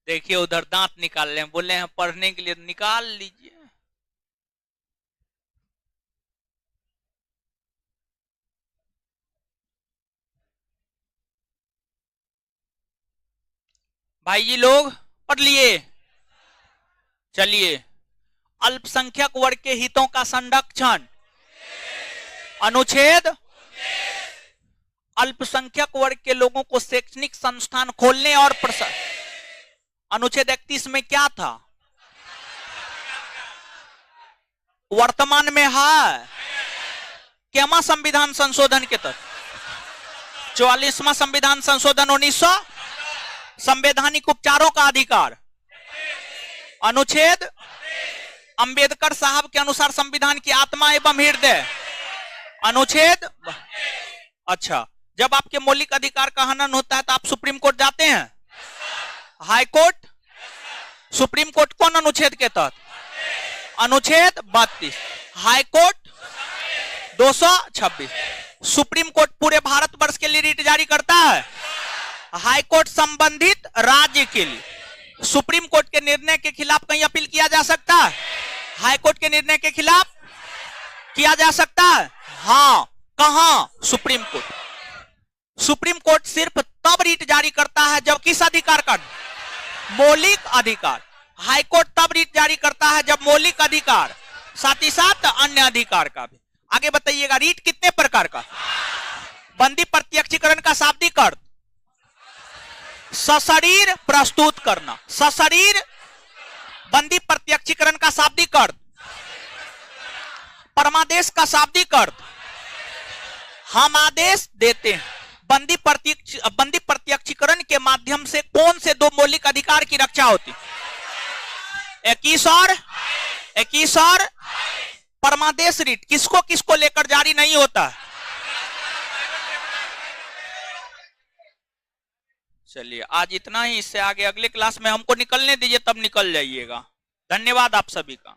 देखिए उधर दांत निकाल रहे हैं, बोले हैं पढ़ने के लिए, निकाल लीजिए। भाई जी लोग पढ़ लिए? चलिए, अल्पसंख्यक वर्ग के हितों का संरक्षण, अनुच्छेद। अल्पसंख्यक वर्ग के लोगों को शैक्षणिक संस्थान खोलने और प्रसार, अनुच्छेद 31 में क्या था? वर्तमान में है केमा संविधान संशोधन के तहत? 44वां संविधान संशोधन 1900। संवैधानिक उपचारों का अधिकार, अनुच्छेद। अंबेडकर साहब के अनुसार संविधान की आत्मा एवं हृदय, अनुच्छेद। अच्छा, जब आपके मौलिक अधिकार का हनन होता है तो आप सुप्रीम कोर्ट जाते हैं? High court? सुप्रीम कोर्ट कौन अनुच्छेद के तहत? अनुच्छेद 32। High court 226। सुप्रीम कोर्ट पूरे भारतवर्ष के लिए रीट जारी करता है, हाई कोर्ट संबंधित राज्य के लिए। सुप्रीम कोर्ट के निर्णय के खिलाफ कहीं अपील किया जा सकता है? हाई कोर्ट के निर्णय के खिलाफ किया जा सकता है? हाँ, कहां? Supreme court. सुप्रीम कोर्ट सिर्फ तब रीट जारी करता है जब किस अधिकार का? मौलिक अधिकार। हाई कोर्ट तब रीट जारी करता है जब मौलिक अधिकार साथ ही साथ अन्य अधिकार का भी। आगे बताइएगा, रीट कितने प्रकार का? बंदी प्रत्यक्षीकरण का शाब्दिक अर्थ सशरीर प्रस्तुत करना, सशरीर। बंदी प्रत्यक्षीकरण का शाब्दिक अर्थ, परमादेश का शाब्दिक अर्थ, हम आदेश देते हैं। बंदी प्रत्यक्षीकरण के माध्यम से कौन से दो मौलिक अधिकार की रक्षा होती? 21 और परमादेश रीट किसको किसको लेकर जारी नहीं होता? चलिए, आज इतना ही। इससे आगे अगले क्लास में हमको निकलने दीजिए, तब निकल जाइएगा। धन्यवाद आप सभी का।